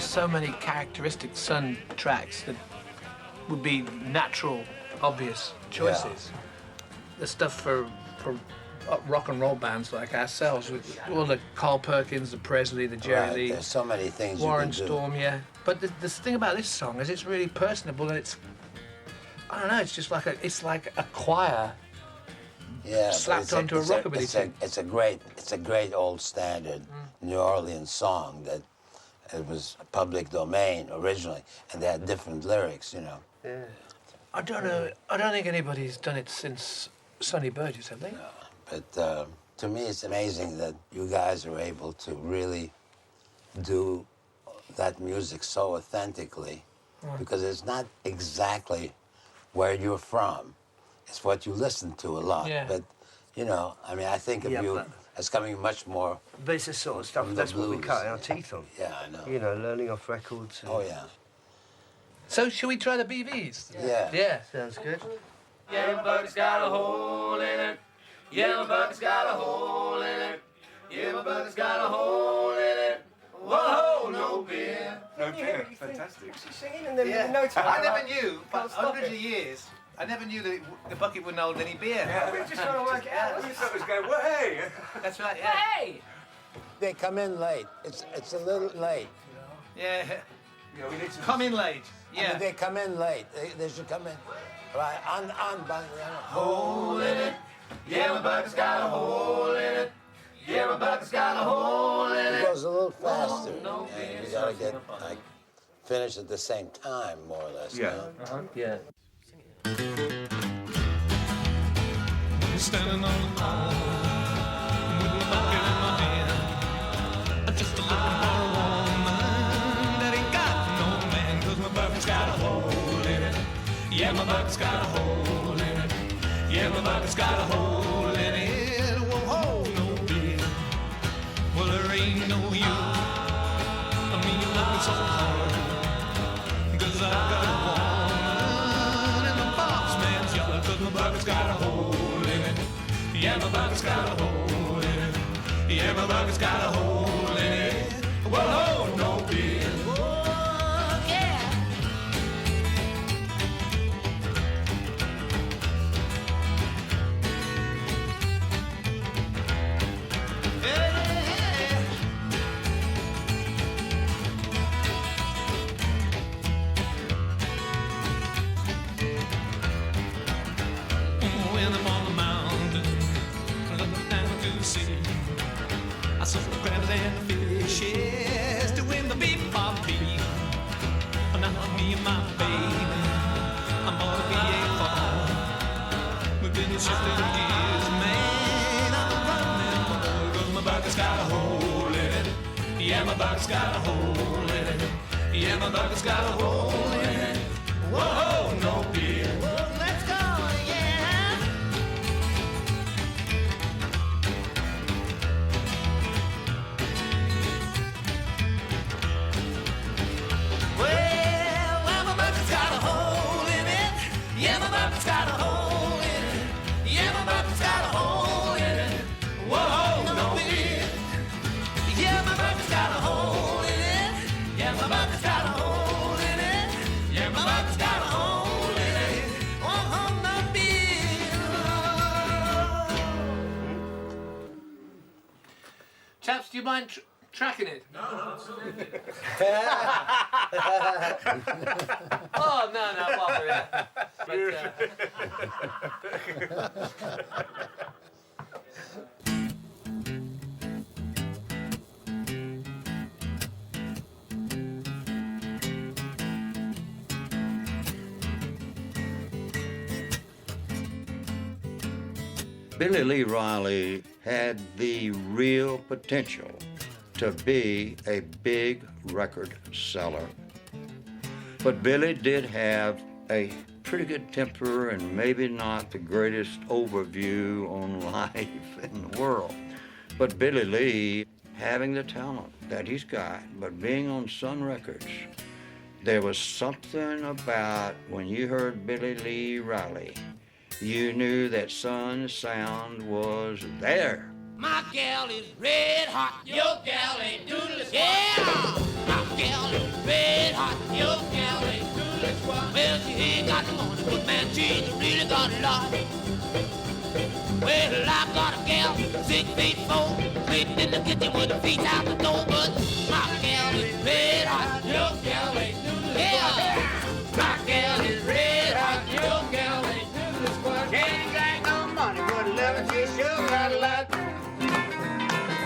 So many characteristic Sun tracks that would be natural, obvious choices. The stuff for rock and roll bands like ourselves, with all the Carl Perkins, the Presley, the Jerry Lee. There's so many things Warren you can Storm, yeah. But the thing about this song is it's really personable, and it's, I don't know, it's just like a choir. Yeah, slapped onto a rockabilly thing. It's a great old standard New Orleans song that it was public domain originally, and they had different lyrics, you know. Yeah. I don't know. I don't think anybody's done it since Sonny Burgess, have they? No, but to me, it's amazing that you guys are able to really do that music so authentically, because it's not exactly where you're from. It's what you listen to a lot. Yeah. But, you know, I mean, I think of you as coming much more. But it's the sort of stuff, that's what we cut our teeth on. Yeah, I know. You know, learning off records. Oh, yeah. So, shall we try the BVs? Yeah. Yeah. Sounds good. Yellow bucket's got a hole in it. Yellow bucket's got a hole in it. Yellow bucket's got a hole in it. Whoa, no beer. No beer. Fantastic. She's singing and then no time. I never knew, for hundreds of years, I never knew that the bucket wouldn't hold any beer. Yeah, we were just trying to work it out. We thought it was going, well, hey. That's right, yeah. Hey! They come in late. It's a little late. Yeah. Yeah, we need to come in late. Yeah. I mean, they come in late. They should come in. Right, on, hole in it. Yellow bucket's got a hole in it. Yellow bucket's got a hole in it. It goes a little faster. No and you gotta get, like, finished at the same time, more or less. Yeah. You know? Yeah. standing on the corner with my bucket in my hand. I'm just looking for a woman that ain't got no man, 'cause my bucket's got a hole in it. Yeah, my bucket's got a hole in it. Yeah, my bucket's got a hole in it. It won't hold no beer. Well, there ain't no use of me looking so hard, 'cause I've got a woman and the boss man's yard, 'cause my bucket's got a hole in it. Yeah, my bucket's got a hole in it. Yeah, my bucket's got a hole in it. Well, hold no beer. When I'm on the mountain, looking down to the sea, I saw the crabs and the fishes doing the beep bop beep. Now me and my baby, I'm gonna be a fall. We've been shifting gears, man. I'm running, boy, 'cause my bucket's got a hole in it. Yeah, my bucket's got a hole in it. Yeah, my bucket's got a hole in it. Whoa, no beer. Let's go, yeah. Well, my bucket's got a hole in it. Yeah, my bucket's got a hole in it. Yeah, my bucket's got a hole in it. Whoa, no beer. Yeah, my bucket's got a hole in it. Yeah, my bucket's got a hole in it. Yeah, my bucket's got a hole in it. Oh, no beer. Chaps, do you mind tracking it? No, absolutely. Oh, no, bother it. Billy Lee Riley had the real potential to be a big record seller. But Billy did have a pretty good temper and maybe not the greatest overview on life in the world. But Billy Lee, having the talent that he's got, but being on Sun Records, there was something about when you heard Billy Lee Riley, you knew that Sun sound was there. My gal is red hot, your gal ain't doodle squat. Yeah! My gal is red hot, your gal ain't doodle squat. Well, she ain't got the money, but man, she's really got a lot. Well, I got a gal, 6'4", sleeping in the kitchen with her feet out the door. But my gal is red hot, your gal ain't doodle squat. Yeah! My gal is red hot, your gal ain't doodle squat. She ain't got no money, but loving she sure got a lot.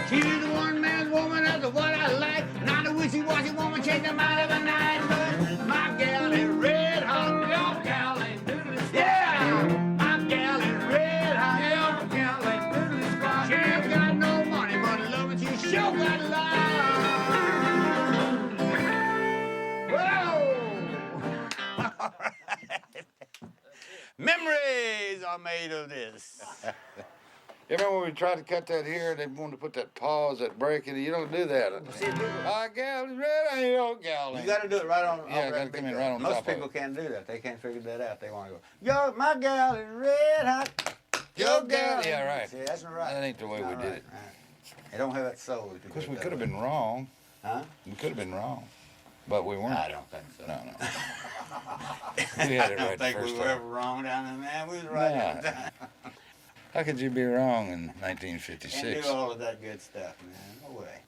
She's the one-man woman, that's what I like. Not a wishy-washy woman, change the mind of a night. But my gal is red hot, your gal ain't doodle squat. Yeah! My gal is red hot, your gal ain't doodle squat. She ain't got no money, but loving she sure got a lot. Whoa! Memories are made of this. You remember when we tried to cut that here and they wanted to put that pause, that break in it? You don't do that. My gal is red, ain't your gal. You got to do it right on. Yeah, got to come in right on top Most of it. people can't do that. They can't figure that out. They want to go, yo, my gal is red hot. Your gal. Yeah, right. See, that's not right. That ain't the way we did it. They don't have that soul. Of course, we could have been wrong. Huh? We could have been wrong. But we weren't. I don't think so. No. We had it right I don't think the we first were time. ever wrong down there, man. We was right every Nah. time. How could you be wrong in 1956? And do all of that good stuff, man. No way.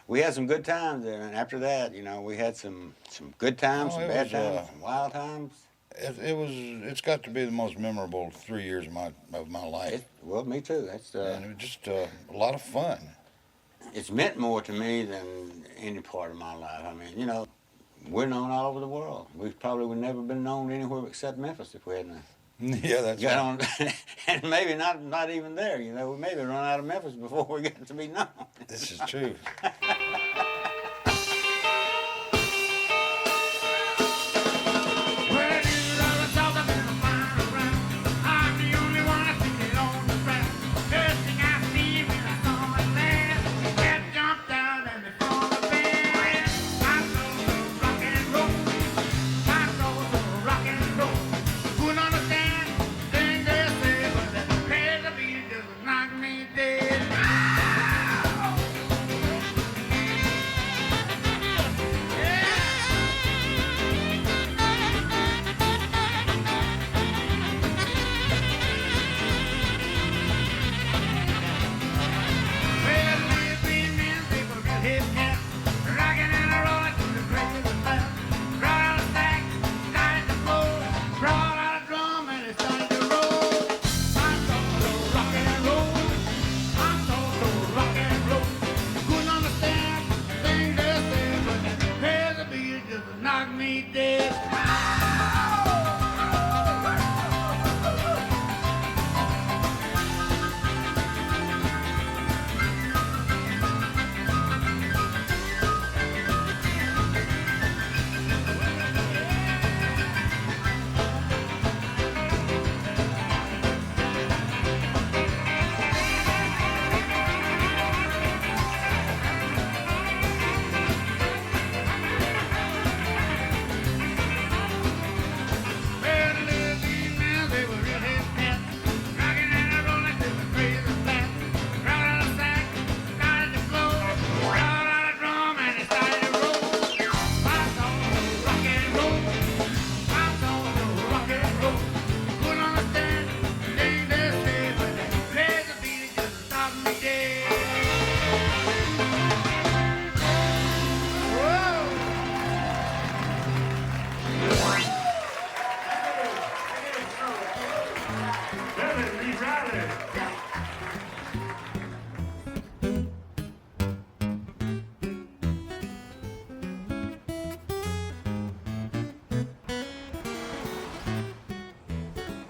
We had some good times there, and after that, you know, we had some good times, Oh, some it bad was, times, some wild times. It's got to be the most memorable 3 years of my life. Well, me too. That's and it was just a lot of fun. It's meant more to me than any part of my life. I mean, you know, we're known all over the world. We probably would never been known anywhere except Memphis if we hadn't Yeah, that's Got on, and maybe not even there. You know, we maybe run out of Memphis before we got to be known. This is true.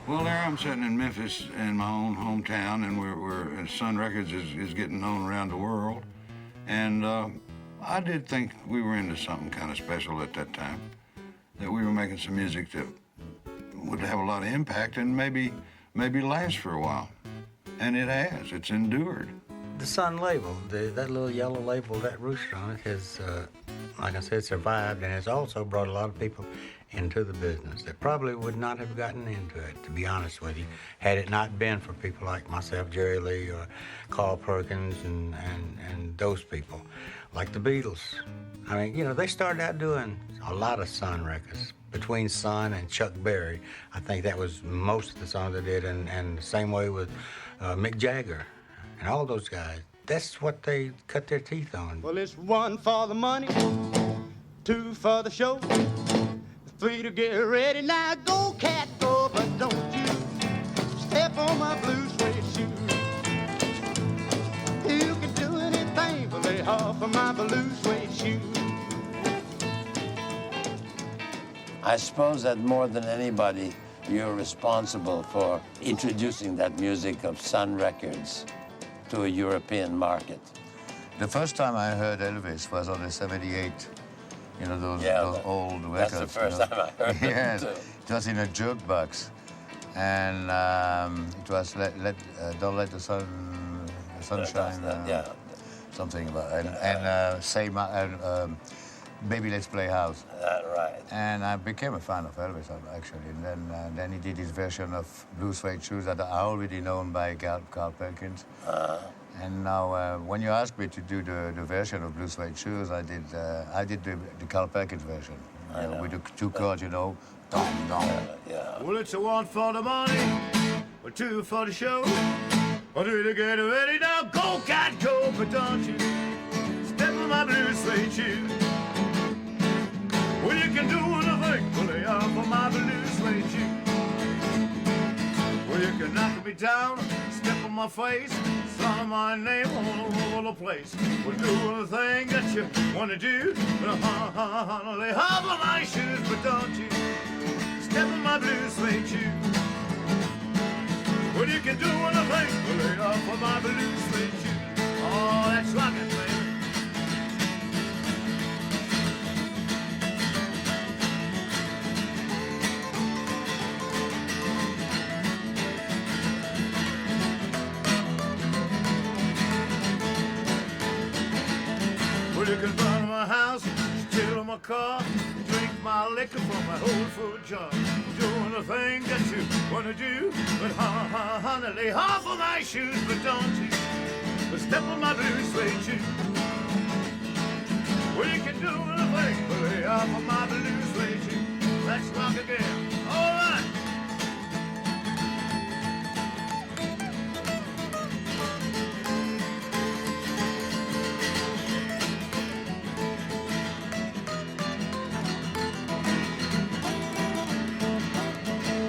Well, there I'm sitting in Memphis in my own hometown, and Sun Records is getting known around the world. And I did think we were into something kind of special at that time, that we were making some music that would have a lot of impact and maybe last for a while. And it has. It's endured. The Sun label, that little yellow label, that rooster on it, has, like I said, survived, and has also brought a lot of people into the business that probably would not have gotten into it, to be honest with you, had it not been for people like myself, Jerry Lee, or Carl Perkins, and those people, like the Beatles. I mean, you know, they started out doing a lot of Sun records. Between Sun and Chuck Berry, I think that was most of the songs they did, and the same way with Mick Jagger and all those guys. That's what they cut their teeth on. Well, it's 1 for the money, 2 for the show, 3 to get ready. Now go, cat, go, but don't you step on my blue suede shoe. You can do anything but lay off of my blue suede shoe. I suppose that more than anybody, you're responsible for introducing that music of Sun Records to a European market. The first time I heard Elvis was on the 78, you know, those old records. That's the first time I heard yes, them too. It was in a jukebox, and it was Don't Let the Sunshine, something about it, and Baby Let's Play House. Right. And I became a fan of Elvis, actually. And then he did his version of Blue Suede Shoes that are already known by Carl Perkins. And now, when you asked me to do the version of Blue Suede Shoes, I did the Carl Perkins version. With the 2 chords, you know. Dum, dum. Well, it's a 1 for the money, a 2 for the show, a 3 to get ready. Now go, cat, go, but don't you step on my blue suede shoe. Well, you can do anything but lay off of my blue suede shoe. Well, you can knock me down, step on my face, sign my name all over the place. Well, do anything that you want to do. Lay off of my shoes, but don't you step on my blue suede shoe. Well, you can do anything but lay off for my blue suede shoes. Oh, that's rockin', baby. Well, you can burn my house, steal my car, drink my liquor from my old food jar. Doing the thing that you wanna do, but honey, lay off of my shoes, but don't you step on my blue suede shoes. Well, you can do anything but lay off of my blue suede shoes. Let's rock again. All right.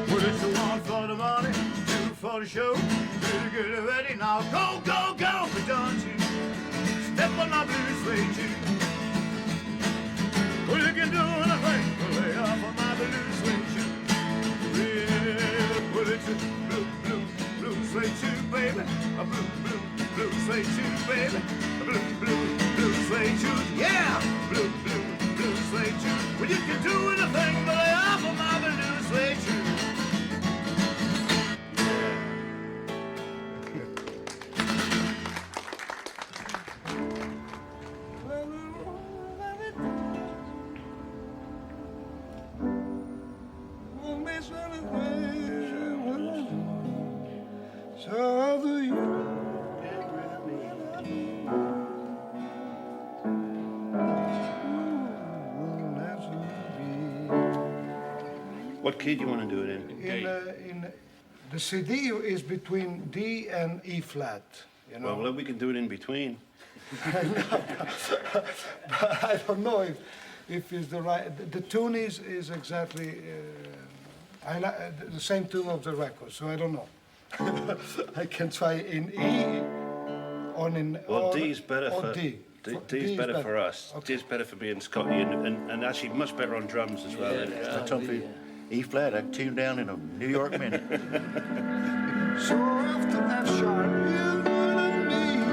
Well, it's one for the money, two for the show. Get it ready now, go, go, go, but don't you step on my blue suede shoes. Well, you can do anything but lay off on my blue suede shoes. Yeah, well, it's a blue, blue, blue suede shoe, baby. A blue, blue, blue suede shoe, baby. A blue, blue, blue suede shoes, yeah. Blue, blue, blue suede shoes. Well, you can do anything but lay off on my blue suede shoes. What key do you want to do it in? The CD is between D and E flat. You know? Well, we can do it in between. But I don't know if it's the right. The tune is exactly the same tune of the record, so I don't know. I can try in E or in. Well, or, D's better or for D. D is better for us. D is better for being Scotty and actually much better on drums as well. I told you, E flat, I'd tune down in a New York minute. So after that shot, you know what I mean.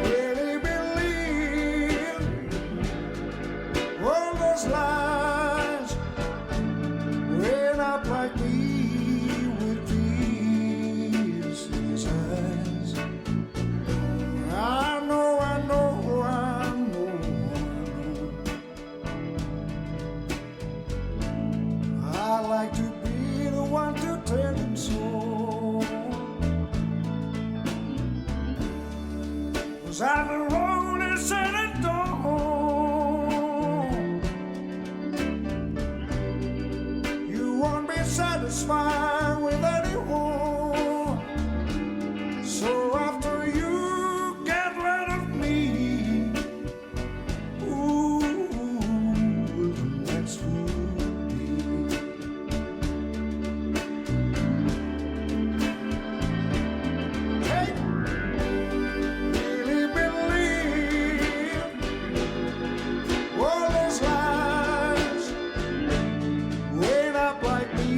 Really believe all those lies when I like me with these eyes. I know, I know, I know, I like to be the one to tell them so. 'Cause I've been wrong and said it don't. You won't be satisfied with anyone. So after you get rid of me, ooh, the next will be. Hey, really believe all those lies when I like me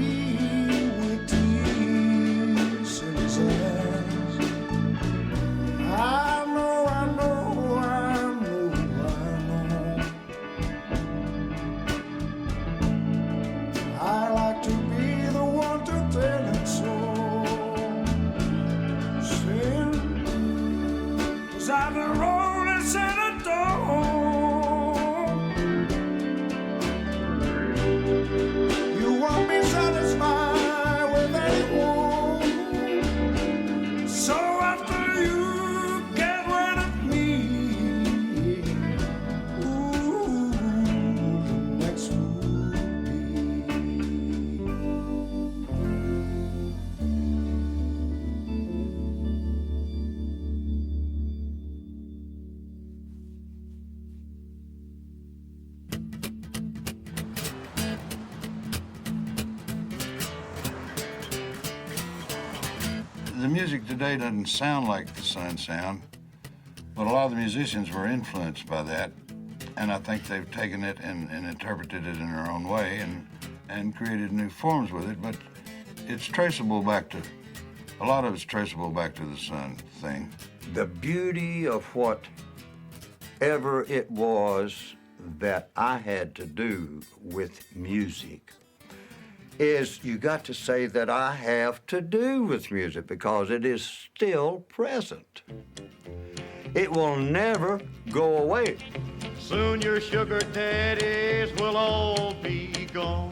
with tears in his eyes. I know, I know, I know, I know. I like to be the one to tell it so. Sin, 'cause I've been wrong and said it don't. You won't be satisfied with anyone. So after you get rid of me, ooh, the next will be. music today doesn't sound like the Sun sound, but a lot of the musicians were influenced by that, and I think they've taken it and interpreted it in their own way and created new forms with it, but it's traceable back to, a lot of it's traceable back to the Sun thing. The beauty of whatever it was that I had to do with music is you got to say that I have to do with music because it is still present. It will never go away. Soon your sugar daddies will all be gone.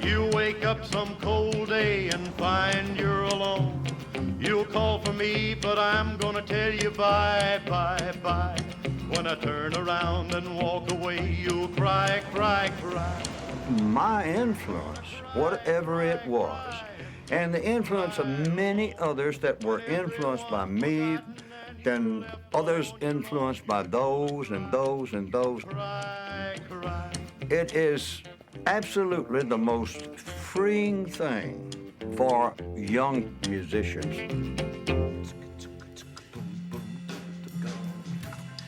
You'll wake up some cold day and find you're alone. You'll call for me, but I'm gonna tell you bye, bye, bye. When I turn around and walk away, you'll cry, cry, cry. My influence, whatever it was, and the influence of many others that were influenced by me, then others influenced by those and those and those. It is absolutely the most freeing thing for young musicians.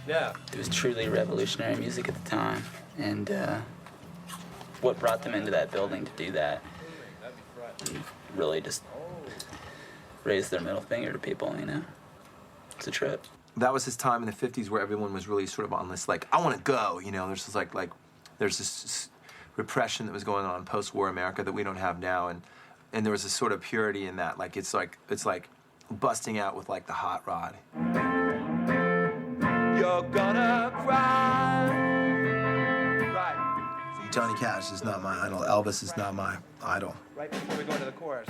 Yeah. It was truly revolutionary music at the time, and what brought them into that building to do that really just raised their middle finger to people, you know? It's a trip. That was his time in the 50s where everyone was really sort of on this, like, I want to go, you know? There's this, there's this repression that was going on in post-war America that we don't have now, and there was this sort of purity in that. It's like busting out with, like, the hot rod. You're gonna cry. Right. Johnny Cash is not my idol. Elvis is not my idol. Right before we go into the chorus.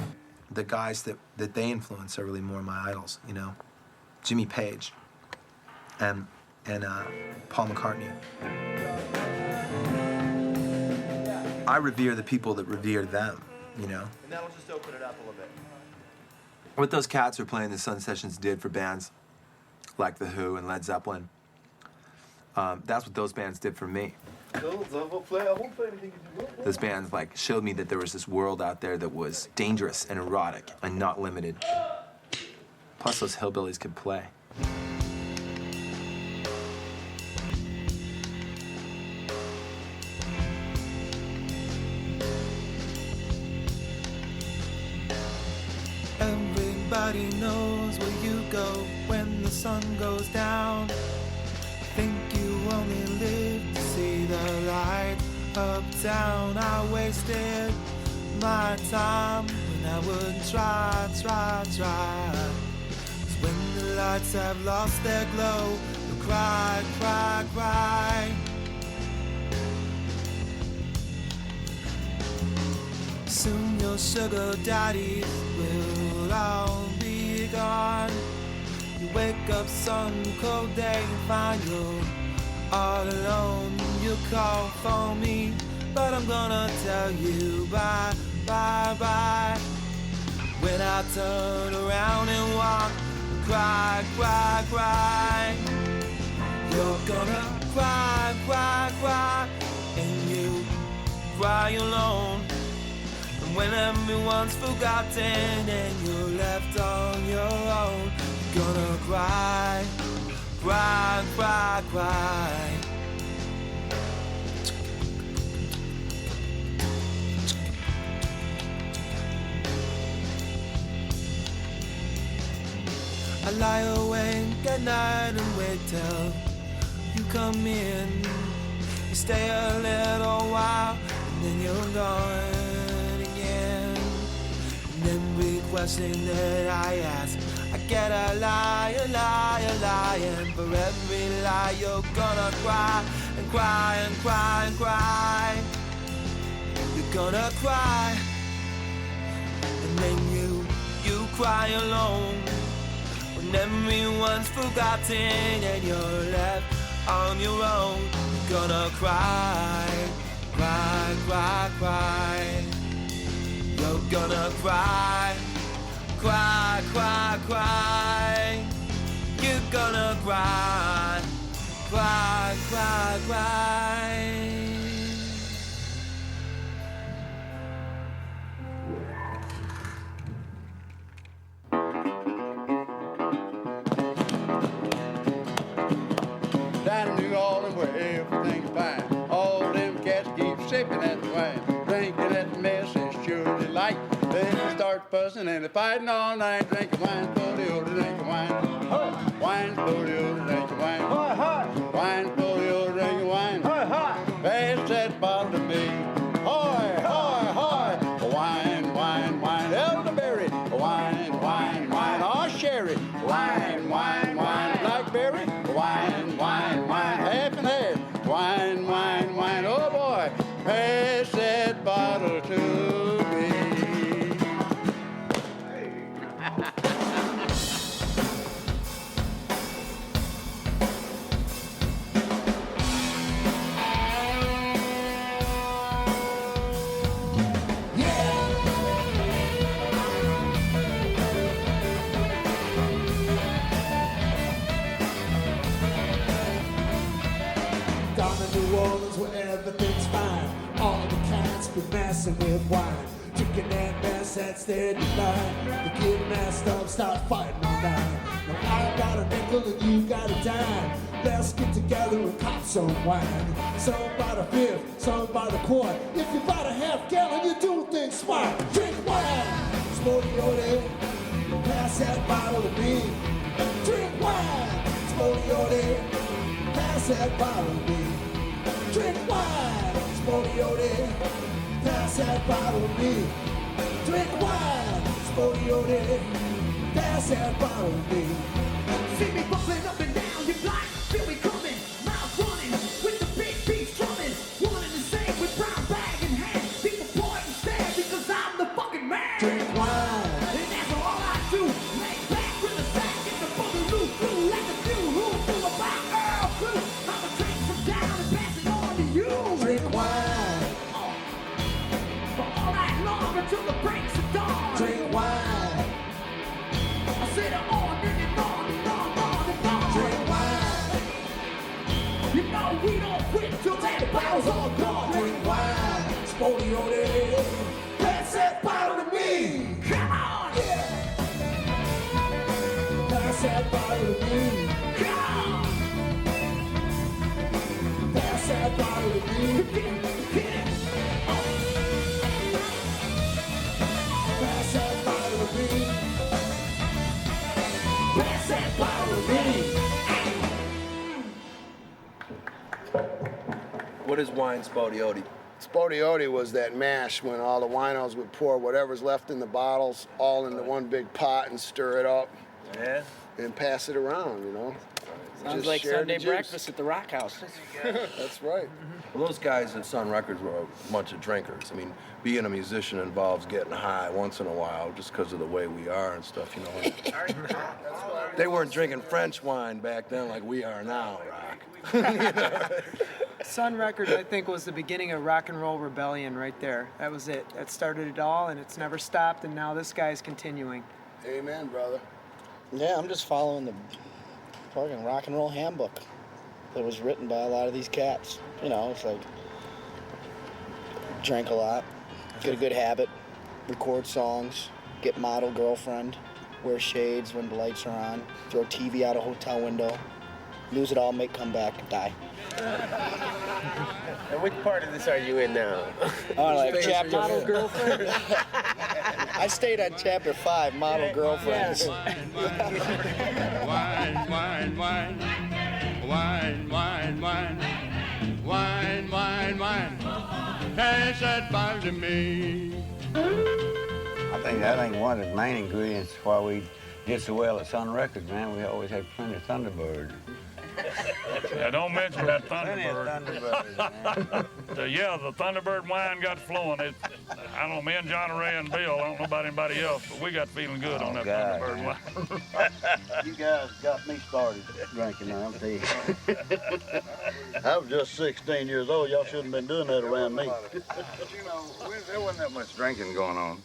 The guys that they influence are really more my idols, you know? Jimmy Page and Paul McCartney. I revere the people that revere them, you know? And that'll just open it up a little bit. What those cats who are playing the Sun Sessions did for bands like The Who and Led Zeppelin, that's what those bands did for me. Those bands showed me that there was this world out there that was dangerous and erotic and not limited. Plus those hillbillies could play. Everybody knows where you go when the sun goes down. Think you only live to see the light uptown. I wasted my time when I wouldn't try. 'Cause when the lights have lost their glow, you'll cry. Soon your sugar daddies will all be gone. You wake up some cold day and find you're all alone. You call for me, but I'm gonna tell you bye. When I turn around and walk, cry. You're gonna cry, and you cry alone. And when everyone's forgotten and you're left on your own, you're gonna cry. I lie awake at night and wait till you come in. You stay a little while and then you're gone again. And every question that I ask, I get a lie. And for every lie you're gonna cry. You're gonna cry. And then you cry alone. When everyone's forgotten and you're left on your own, you're gonna cry. You're gonna cry. You're gonna cry. fussing and they're fighting all night, drinking wine, polio, drinking wine. Wine, polio, drinking wine. Wine, polio, drinking wine. Pass that bottle to me. Hoy, hoy, hoy. Wine, wine, wine. Elderberry. Wine, wine, wine. Oh, sherry. Wine, wine, wine. Blackberry. Wine, wine, wine. Half and half. Wine, wine, wine. Oh, boy. Pass that bottle to me. Down in New Orleans where everything's fine. All the cats be messing with wine. Drinking that mess that's their delight. The kid messed up, start fighting all night. Now I got a nickel and you got a dime. Let's get together and cop some wine. Some by the fifth, some by the quart. If you buy a half gallon, you do things smart. Drink wine, Smoliote. Pass that bottle to me. Drink wine, Smoliote. Pass that bottle to me. Drink wine, Smoliote. Pass that bottle to me. Drink wine, Smoliote. Pass that bottle to me. See me bumping up and down your block. Feel me coming, mouth running with the big beats drumming. One and the same with brown bag in hand. People point and stare because I'm the fucking man. Drink wine, and that's all I do. Lay back with a sack in the boogaloo. Blue like a few who knew about Earl Blue. I'ma drink some down and pass it on to you. Drink wine, for all night long until the breaks of dawn. Drink wine, I said it on and on and on and on and on. Drink wine, you know we don't quit till that bottle's all gone. Drink wine, Smoliote. Pass that bottle to me. Come on, yeah. Pass that bottle to me. Come on. Pass that bottle to me. Pass that bottle to me. Pass that bottle to me. What is wine spotiote? Spotiote was that mash when all the winos would pour whatever's left in the bottles all into one big pot and stir it up. Yeah. And pass it around, you know. Sounds Just like share the Sunday juice. breakfast at the Rock House. That's right. Well, those guys at Sun Records were a bunch of drinkers. I mean, being a musician involves getting high once in a while just because of the way we are and stuff, you know. They weren't drinking French wine back then like we are now, Rock. Sun Records, I think, was the beginning of rock and roll rebellion right there. That was it. That started it all, and it's never stopped, and now this guy's continuing. Amen, brother. Yeah, I'm just following the fucking rock and roll handbook that was written by a lot of these cats. You know, it's like drink a lot, get a good habit, record songs, get model girlfriend, wear shades when the lights are on, throw TV out a hotel window, lose it all, make comeback, die. And which part of this are you in now? Oh, like chapter Model girlfriend. I stayed on chapter 5, model girlfriends. Wine, wine, wine, wine, wine, wine, wine, wine, wine. Pass that bottle to me. I think one of the main ingredients why we did so well at Sun Records, man, we always had plenty of Thunderbird. Yeah, don't mention that Plenty of Thunderbird. Thunderbirds, man. Yeah, the Thunderbird wine got flowing. I don't know, me and John Ray and Bill, I don't know about anybody else, but we got feeling good on that God, Thunderbird man. wine. You guys got me started drinking, I'll tell you. I was just 16 years old. Y'all shouldn't have been doing that around me. But you know, there wasn't that much drinking going on.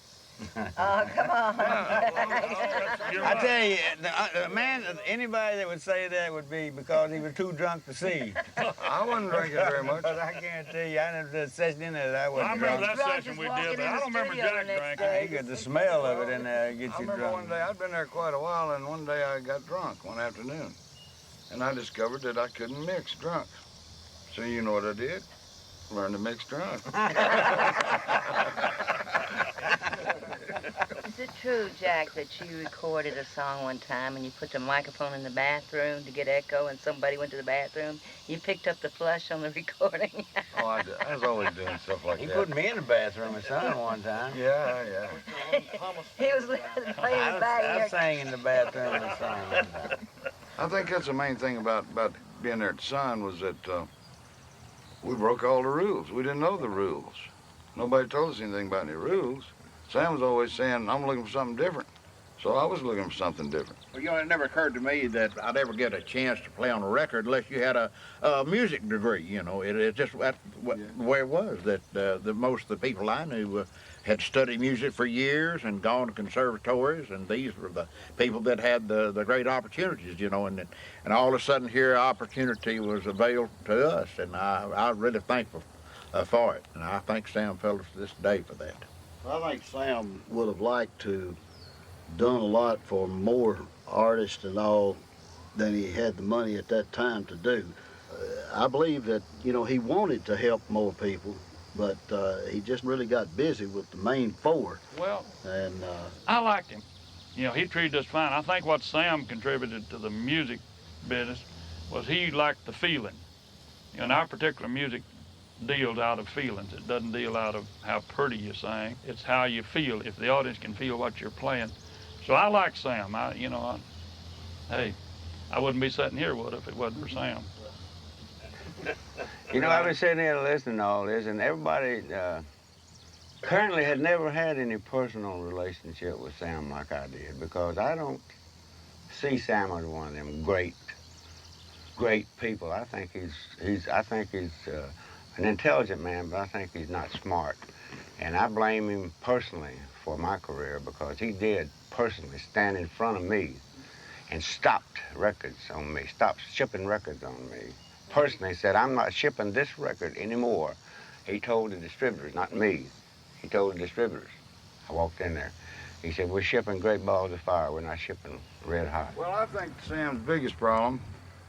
Oh, come on. I tell you, the man, anybody that would say that would be because he was too drunk to see. I wasn't drinking very much. But I guarantee you, I never did a session in there that I wasn't I remember drunk. that session we did, but I don't remember Jack drinking. You get the smell of it in there, it gets I you remember drunk. one day, I'd been there quite a while, and one day I got drunk one afternoon. And I discovered that I couldn't mix drunk. So you know what I did? Learned to mix drunk. Is it true, Jack, that you recorded a song one time and you put the microphone in the bathroom to get echo and somebody went to the bathroom? You picked up the flush on the recording? Oh, I was always doing stuff like He that. put me in the bathroom with son one time. Yeah. He was playing back I here. sang in the bathroom with son one time. I think that's the main thing about being there at Sun was that we broke all the rules. We didn't know the rules. Nobody told us anything about any rules. Sam was always saying, I'm looking for something different. So I was looking for something different. Well, it never occurred to me that I'd ever get a chance to play on a record unless you had a music degree. It's just that's the way it was. That most of the people I knew had studied music for years and gone to conservatories, and these were the people that had the great opportunities. And all of a sudden here, opportunity was available to us, and I'm really thankful for it. And I thank Sam Phillips to this day for that. I think Sam would have liked to done a lot for more artists and all than he had the money at that time to do. I believe that, he wanted to help more people, but he just really got busy with the main four. Well, and I liked him. He treated us fine. I think what Sam contributed to the music business was he liked the feeling. And our particular music deals out of feelings. It doesn't deal out of how pretty you sing. It's how you feel, if the audience can feel what you're playing. So I like Sam. Hey, I wouldn't be sitting here, if it wasn't for Sam. I've been sitting here listening to all this, and everybody apparently had never had any personal relationship with Sam like I did, because I don't see Sam as one of them great people. I think he's an intelligent man, but I think he's not smart. And I blame him personally for my career, because he did personally stand in front of me and stopped records on me, stopped shipping records on me. Personally said, I'm not shipping this record anymore. He told the distributors, not me. He told the distributors. I walked in there. He said, we're shipping Great Balls of Fire. We're not shipping Red Hot. Well, I think Sam's biggest problem,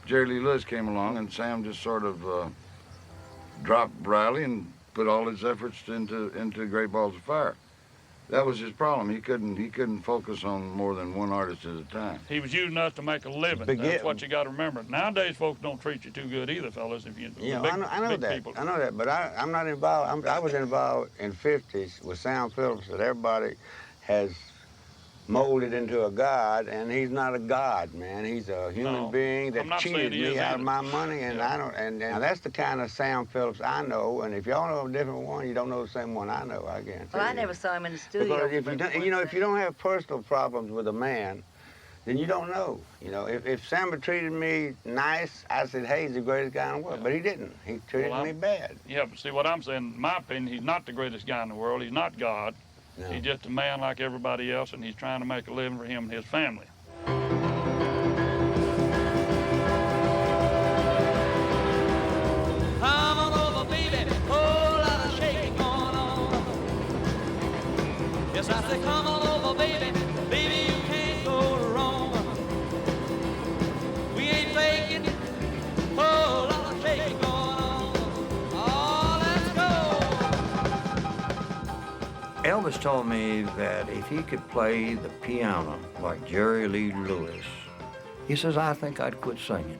Jerry Lee Lewis came along, and Sam just sort of dropped Riley and put all his efforts into Great Balls of Fire. That was his problem. He couldn't focus on more than one artist at a time. He was using us to make a living. That's what you got to remember. Nowadays, folks don't treat you too good either, fellas. If you I know that. People. I know that, but I'm not involved. I was involved in '50s with Sam Phillips, that everybody has molded into a god, and he's not a god, man. He's a human being that cheated me out of my money, and I don't. And that's the kind of Sam Phillips I know. And if y'all know a different one, you don't know the same one I know. I guarantee. Well, I never saw him in the studio. Because if you don't have personal problems with a man, then you don't know. If Sam had treated me nice, I said, hey, he's the greatest guy in the world. But he didn't. He treated me bad. Yeah, but see what I'm saying. In my opinion, he's not the greatest guy in the world. He's not God. No. He's just a man like everybody else, and he's trying to make a living for him and his family. Come on over, baby, whole lot of shaking going on. Yes, I said, come on over, baby, baby, you can't go wrong. We ain't faking, whole lot of shaking going on. Oh, let's go. Elvis told me that if he could play the piano like Jerry Lee Lewis, he says, I think I'd quit singing.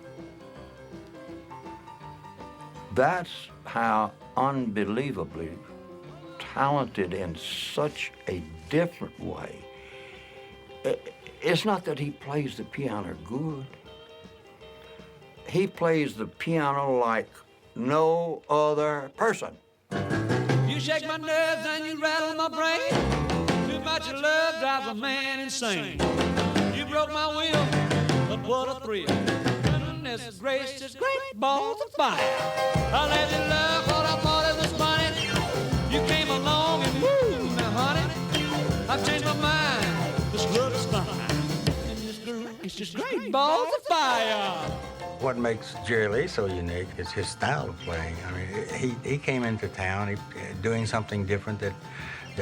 That's how unbelievably talented in such a different way. It's not that he plays the piano good. He plays the piano like no other person. You shake my nerves and you rattle my brain. Too much of love drives a man insane. You broke my will, but what a thrill. Goodness gracious, great balls of fire. I let you love what I thought it was funny. You came along and woo, now honey, I've changed my mind. This love is fine. And this groove is just great balls of fire. What makes Jerry Lee so unique is his style of playing. I mean, he came into town doing something different that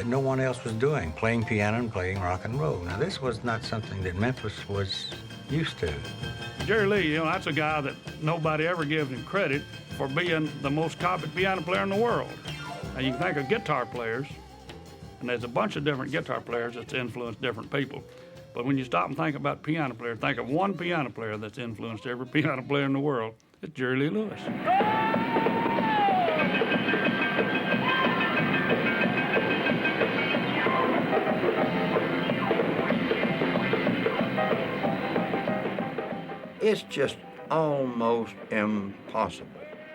no one else was doing, playing piano and playing rock and roll. Now, this was not something that Memphis was used to. Jerry Lee, that's a guy that nobody ever gives him credit for being the most copied piano player in the world. Now, you can think of guitar players, And there's a bunch of different guitar players that's influenced different people. But when you stop and think about piano player, think of one piano player that's influenced every piano player in the world. It's Jerry Lee Lewis. It's just almost impossible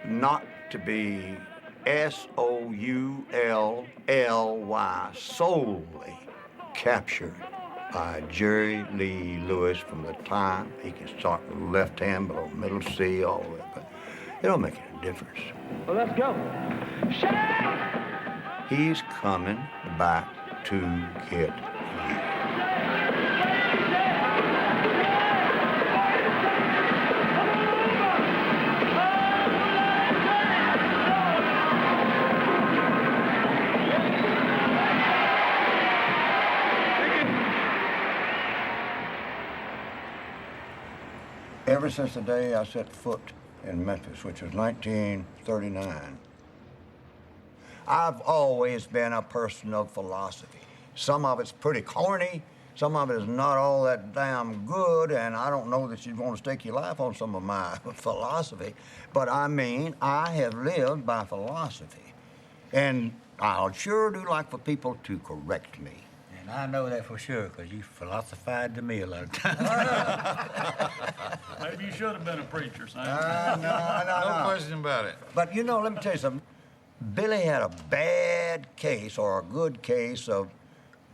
not to be S-O-U-L-L-Y, solely captured by Jerry Lee Lewis from the time he can start with the left hand below middle C all the way up. It don't make any difference. Well, let's go. He's coming back to get you. Ever since the day I set foot in Memphis, which was 1939, I've always been a person of philosophy. Some of it's pretty corny, some of it is not all that damn good, and I don't know that you'd want to stake your life on some of my philosophy, but I mean, I have lived by philosophy. And I sure do like for people to correct me. And I know that for sure, because you philosophized to me a lot of times. Maybe you should have been a preacher, Sam. No question about it. But you know, let me tell you something. Billy had a bad case or a good case of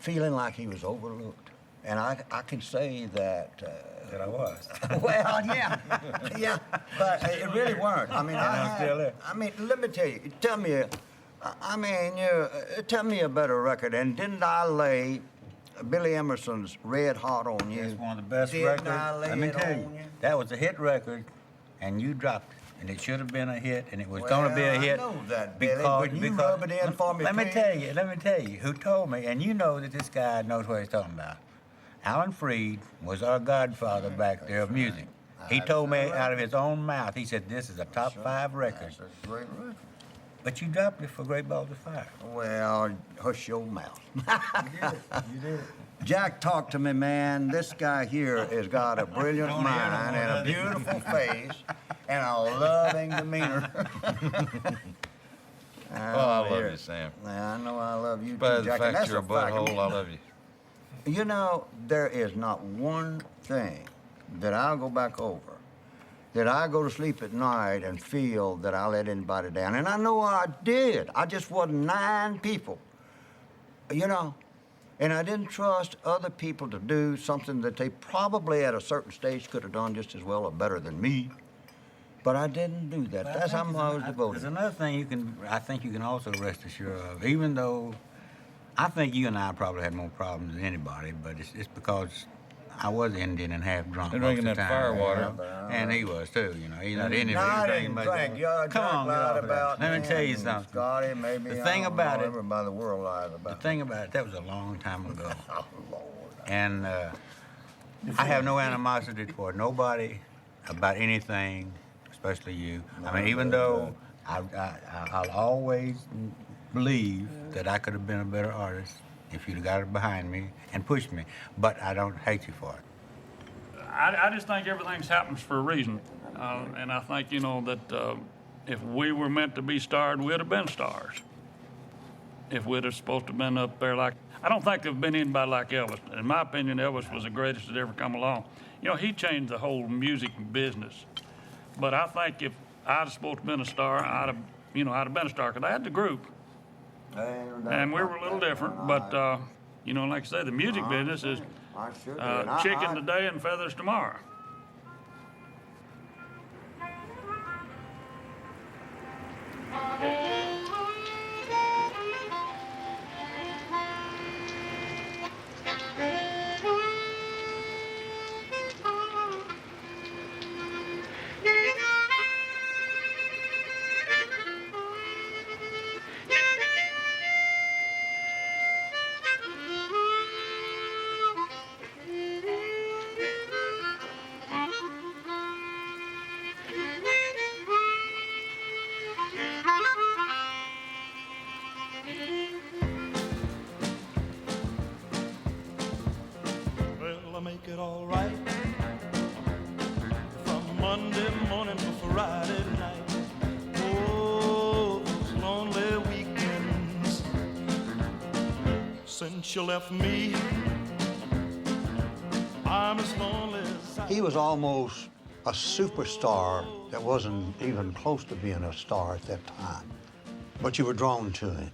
feeling like he was overlooked. And I can say that... that I was. Well, yeah. Yeah, but it really weren't. I mean, I'm still there. I mean, let me tell you, tell me a better record. And didn't I lay Billy Emerson's Red Hot on you? It's one of the best records. Let me tell you, that was a hit record, and you dropped it. And it should have been a hit, and it was going to be a hit. I know that, Billy. When you rub it in for me, let me tell you, who told me, and you know that this guy knows what he's talking about. Alan Freed was our godfather back there of music. He told me out of his own mouth, he said, this is a top 5 record. That's a great record. But you dropped it for Great Balls of Fire. Well, hush your mouth. You did. Jack, talk to me, man. This guy here has got a brilliant mind and a beautiful face and a loving demeanor. Oh, I love you, Sam. I know I love you, By too, the Jack. and fact that's you're a butthole, I love you. You know, there is not one thing that I'll go back over, that I go to sleep at night and feel that I let anybody down. And I know I did. I just wasn't 9 people, you know. And I didn't trust other people to do something that they probably at a certain stage could have done just as well or better than me. But I didn't do that. But That's how I was devoted. There's another thing I think you can also rest assured of, even though I think you and I probably had more problems than anybody, but it's because I was Indian and half drunk. They're most drinking of the that time. fire water. And he was too, you know. He's not Indian. No, I He's didn't much. drink. You're Come on, get off of that. about Let me tell you something. Scotty, maybe The thing I don't about know, it- everybody in the world lies about The thing about it, that was a long time ago. Oh, Lord. And I have no animosity toward nobody about anything, especially you. I mean, even though I'll always believe that I could have been a better artist if you'd have got it behind me and pushed me. But I don't hate you for it. I just think everything happens for a reason. And I think, you know, that if we were meant to be starred, we'd have been stars. If we'd have supposed to have been up there like... I don't think there've been anybody like Elvis. In my opinion, Elvis was the greatest that ever come along. You know, he changed the whole music business. But I think if I'd have supposed to have been a star, I'd have been a star, because I had the group. And we were a little different, but, you know, like I say, the music business is chicken today and feathers tomorrow. Monday morning for Friday night. Oh, those lonely weekends. Since you left me, I'm as lonely as I... He was almost a superstar that wasn't even close to being a star at that time, but you were drawn to him.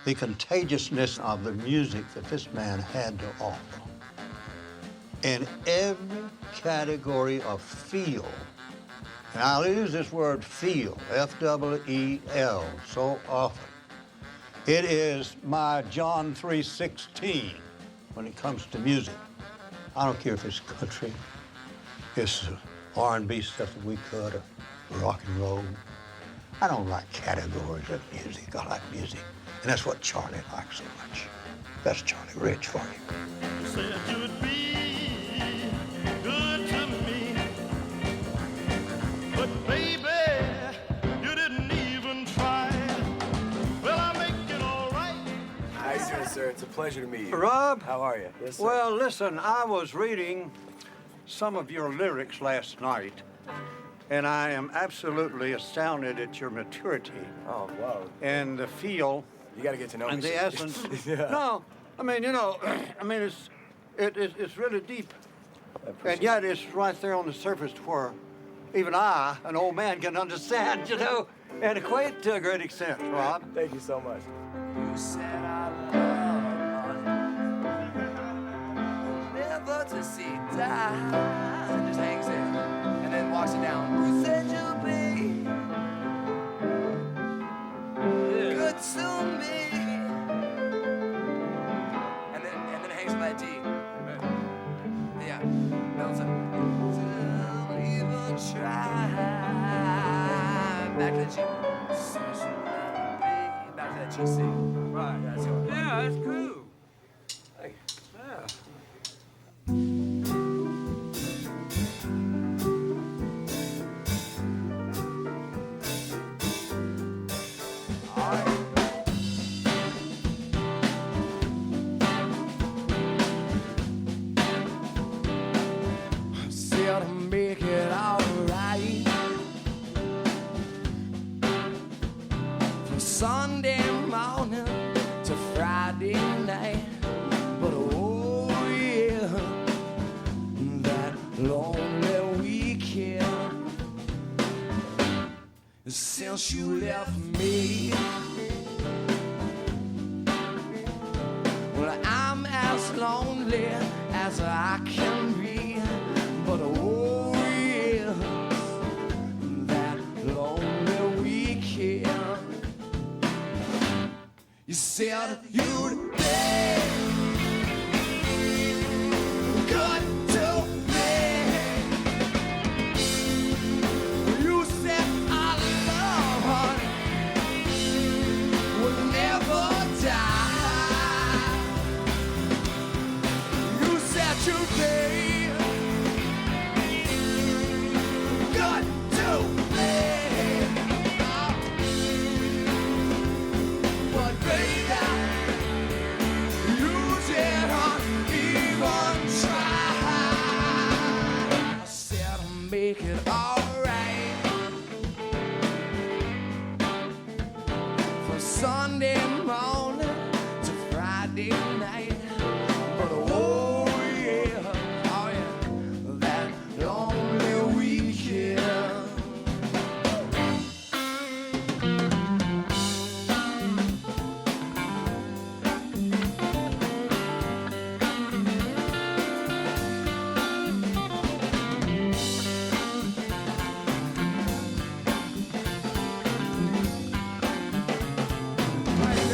The contagiousness of the music that this man had to offer. In every category of feel, and I'll use this word feel, F-E-E-L, so often. It is my John 3:16 when it comes to music. I don't care if it's country, it's R&B stuff that we cut, or rock and roll. I don't like categories of music. I like music. And that's what Charlie likes so much. That's Charlie Rich for you. Said you'd be good to me, but baby, you didn't even try. Well, I make it all right. How you doing, sir? It's a pleasure to meet you. Rob? How are you? Yes, sir. Well, listen, I was reading some of your lyrics last night, and I am absolutely astounded at your maturity. Oh, wow. And the feel. You got to get to know me. And the sir. essence. Yeah. No, I mean, you know, I mean, it's really deep. And yet it's right there on the surface where even I, an old man, can understand, you know, and equate to a great extent, Rob. Thank you so much. You said I love never to see die. And just hangs there and then walks it down. You said you'll be good to me. And then hangs on that D. Yeah. Melts it. Don't even try. Back to the G. Back to that G C. Right. That's it. Yeah, that's cool. Thank you. Yeah. Said to make it alright. From Sunday morning to Friday night. But oh yeah, that lonely weekend. Since you left me, well, I'm as lonely as I can be. But oh yeah, that lonely weekend. You said you'd be good to me. You said our love would never die. You said you'd be good to me. But baby, you didn't even try. I said make it alright. From Sunday morning to Friday night. But oh yeah, that lonely weekend. Right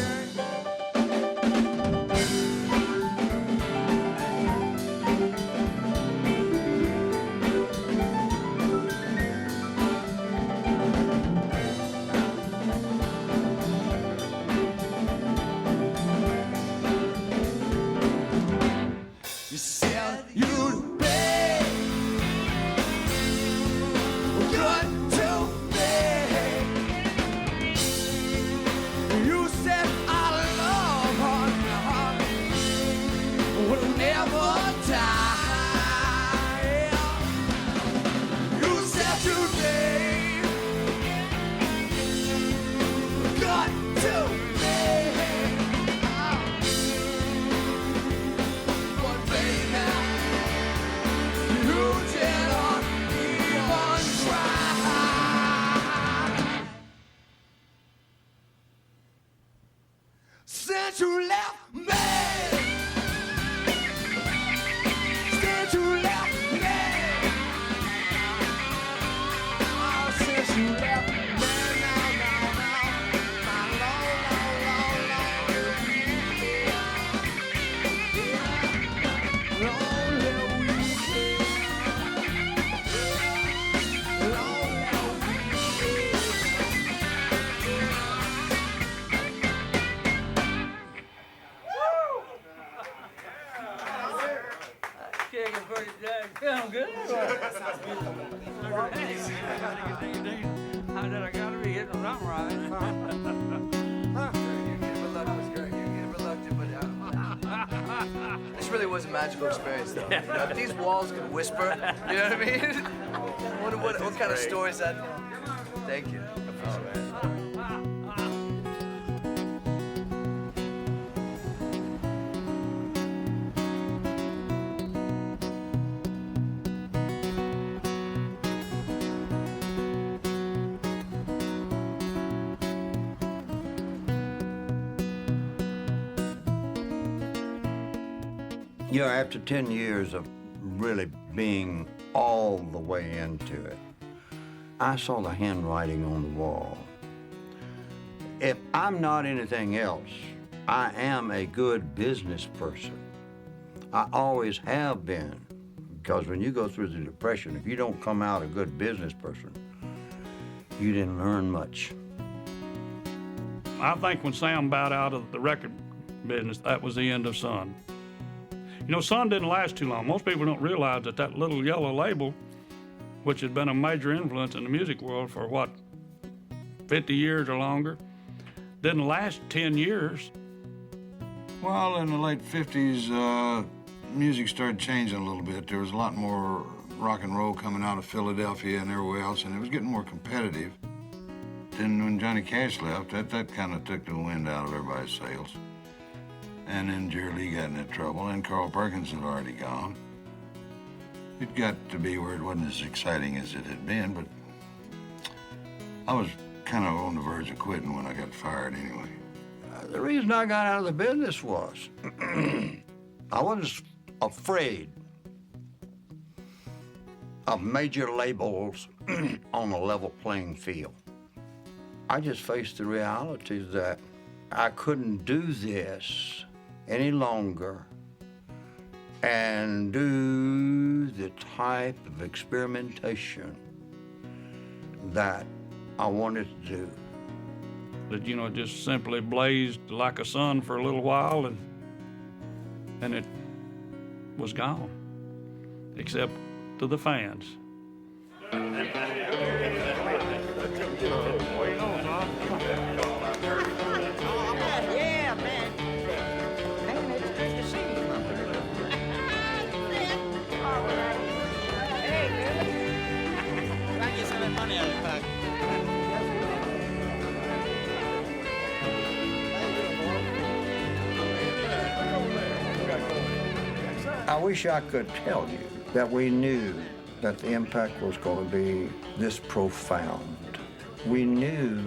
I gotta be hitting something right. This really was a magical experience, though. You know, if these walls could whisper, you know what I mean? What kind of story is that? Thank you. Oh, man. You know, after 10 years of really being all the way into it, I saw the handwriting on the wall. If I'm not anything else, I am a good business person. I always have been, because when you go through the Depression, if you don't come out a good business person, you didn't learn much. I think when Sam bowed out of the record business, that was the end of Sun. You know, Sun didn't last too long. Most people don't realize that that little yellow label, which has been a major influence in the music world for, what, 50 years or longer, didn't last 10 years. Well, in the late 50s, music started changing a little bit. There was a lot more rock and roll coming out of Philadelphia and everywhere else, and it was getting more competitive. Then when Johnny Cash left, that kind of took the wind out of everybody's sails. And then Jerry Lee got into trouble, and Carl Perkins had already gone. It got to be where it wasn't as exciting as it had been, but I was kind of on the verge of quitting when I got fired anyway. The reason I got out of the business was I was afraid of major labels on a level playing field. I just faced the reality that I couldn't do this any longer and do the type of experimentation that I wanted to do. That, you know, just simply blazed like a sun for a little while, and it was gone, except to the fans. Yeah, man. Man, it's good to see you. Hey, man. Try to get some of that money out of your pocket. I wish I could tell you that we knew that the impact was going to be this profound. We knew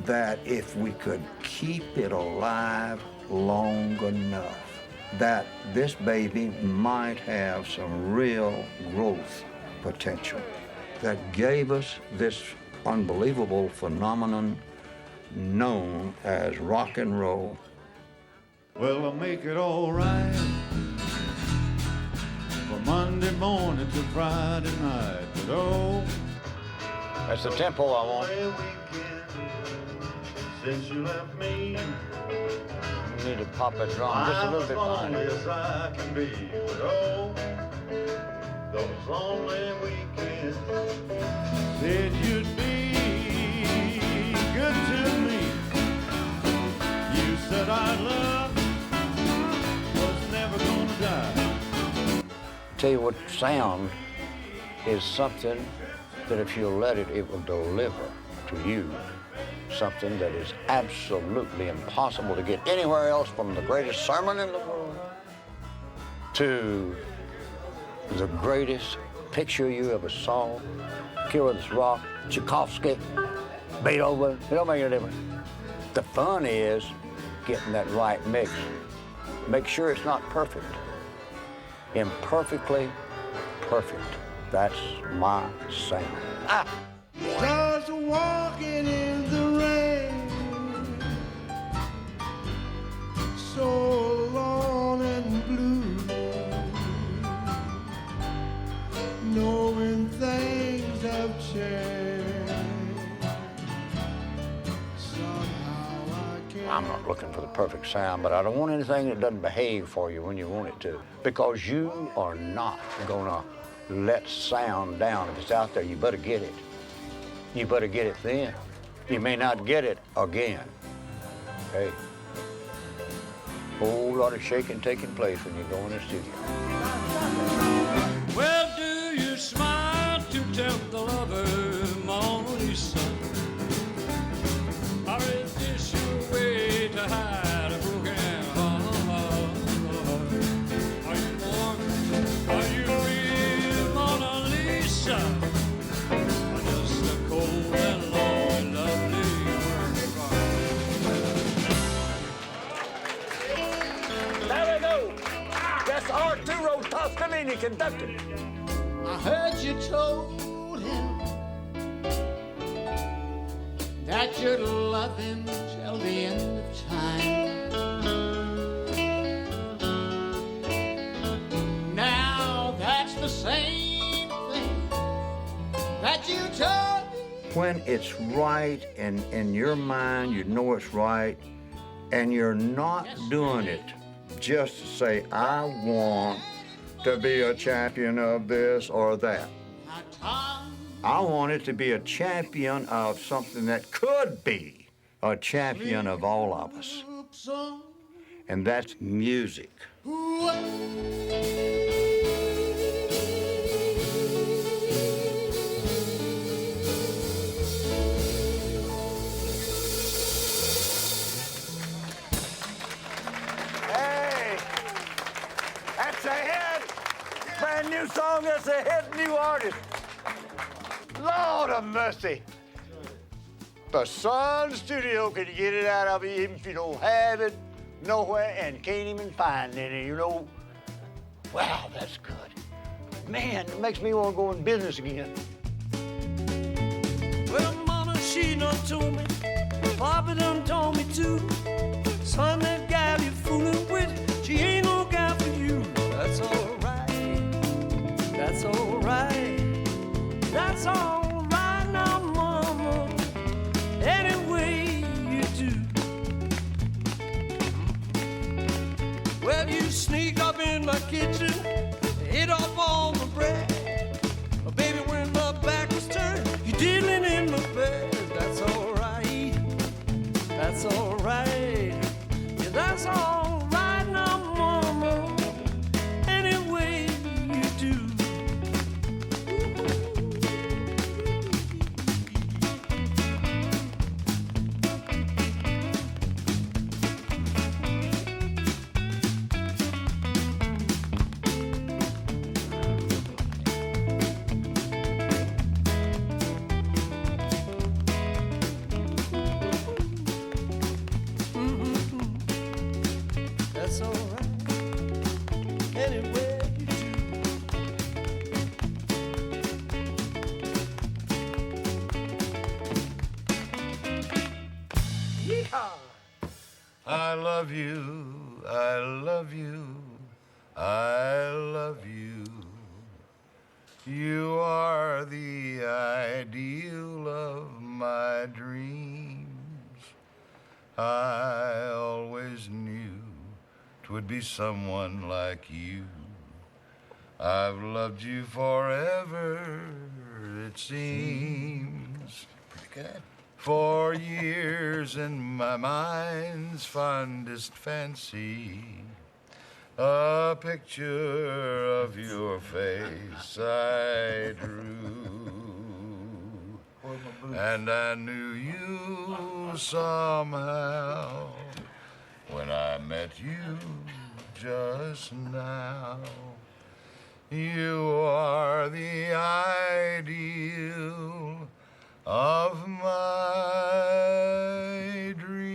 that if we could keep it alive long enough, that this baby might have some real growth potential that gave us this unbelievable phenomenon known as rock and roll. Well, I'll make it all right from Monday morning to Friday night. But oh, that's the tempo I want. Since you left me, You need to pop that drum just a little bit lonely finer. as I can be. But oh, those lonely weekends said you'd be good to me. You said our love was never gonna die. Tell you what, sound is something that if you'll let it, it will deliver to you something that is absolutely impossible to get anywhere else, from the greatest sermon in the world to the greatest picture you ever saw, Kiwanis Rock, Tchaikovsky, Beethoven. It don't make any difference. The fun is getting that right mix. Make sure it's not perfect. Imperfectly perfect. That's my sound. Ah! Just walking in the rain, so alone and blue, knowing things have changed. Somehow I can't. I'm not looking for the perfect sound, but I don't want anything that doesn't behave for you when you want it to, because you are not gonna let sound down. If it's out there, you better get it. You better get it then. You may not get it again. Okay? Whole lot of shaking taking place when you go in the studio. Well, do you smile to tempt the lover, Mona Lisa? Or is this your way to hide a broken heart? Are you warm? Are you real, Mona Lisa? Or just a cold and lonely, lovely work? There we go. That's Arturo Toscanini conducting. I heard you told him that you'd love him till the end of time. Now that's the same thing that you told me. When it's right and in your mind, you know it's right, and you're not doing it just to say, I want to be a champion of this or that. I want it to be a champion of something that could be a champion of all of us. And that's music. Hey, that's a hit. Brand new song, that's a hit, new artist. Lord of mercy. The Sun Studio can get it out of you even if you don't have it nowhere and can't even find it. And you know, wow, that's good. Man, it makes me want to go in business again. Well, Mama, she done told me, Papa done told me too. Son, that gal you fooling with, she ain't no gal for you. That's all right. That's all right. That's all right now, Mama. Any way you do. Well, you sneak up in my kitchen, hit off all my bread. But baby, when my back was turned, you diddling in my bed. That's all right. That's all right. Yeah, that's all right now, Mama. Any way you do. That's all right. Anywhere you do. Yeehaw! I love you, I love you, I love you. You are the ideal of my dreams. I always knew 'twould be someone like you. I've loved you forever, it seems. Pretty good. For years in my mind's fondest fancy, a picture of your face I drew. And I knew you somehow when I met you just now. You are the ideal of my dreams.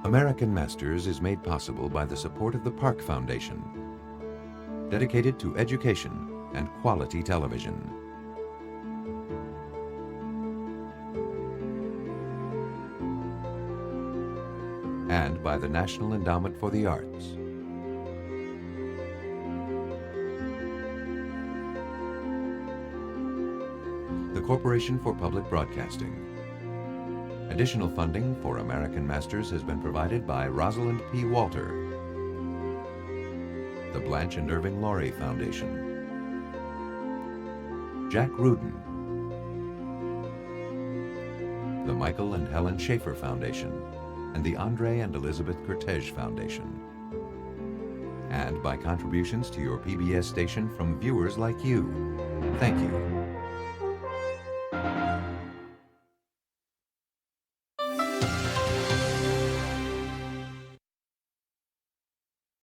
American Masters is made possible by the support of the Park Foundation, dedicated to education and quality television. and by the National Endowment for the Arts. The Corporation for Public Broadcasting. Additional funding for American Masters has been provided by Rosalind P. Walter, the Blanche and Irving Laurie Foundation, Jack Rudin, the Michael and Helen Schaefer Foundation, and the Andre and Elizabeth Cortege Foundation, and by contributions to your PBS station from viewers like you. Thank you.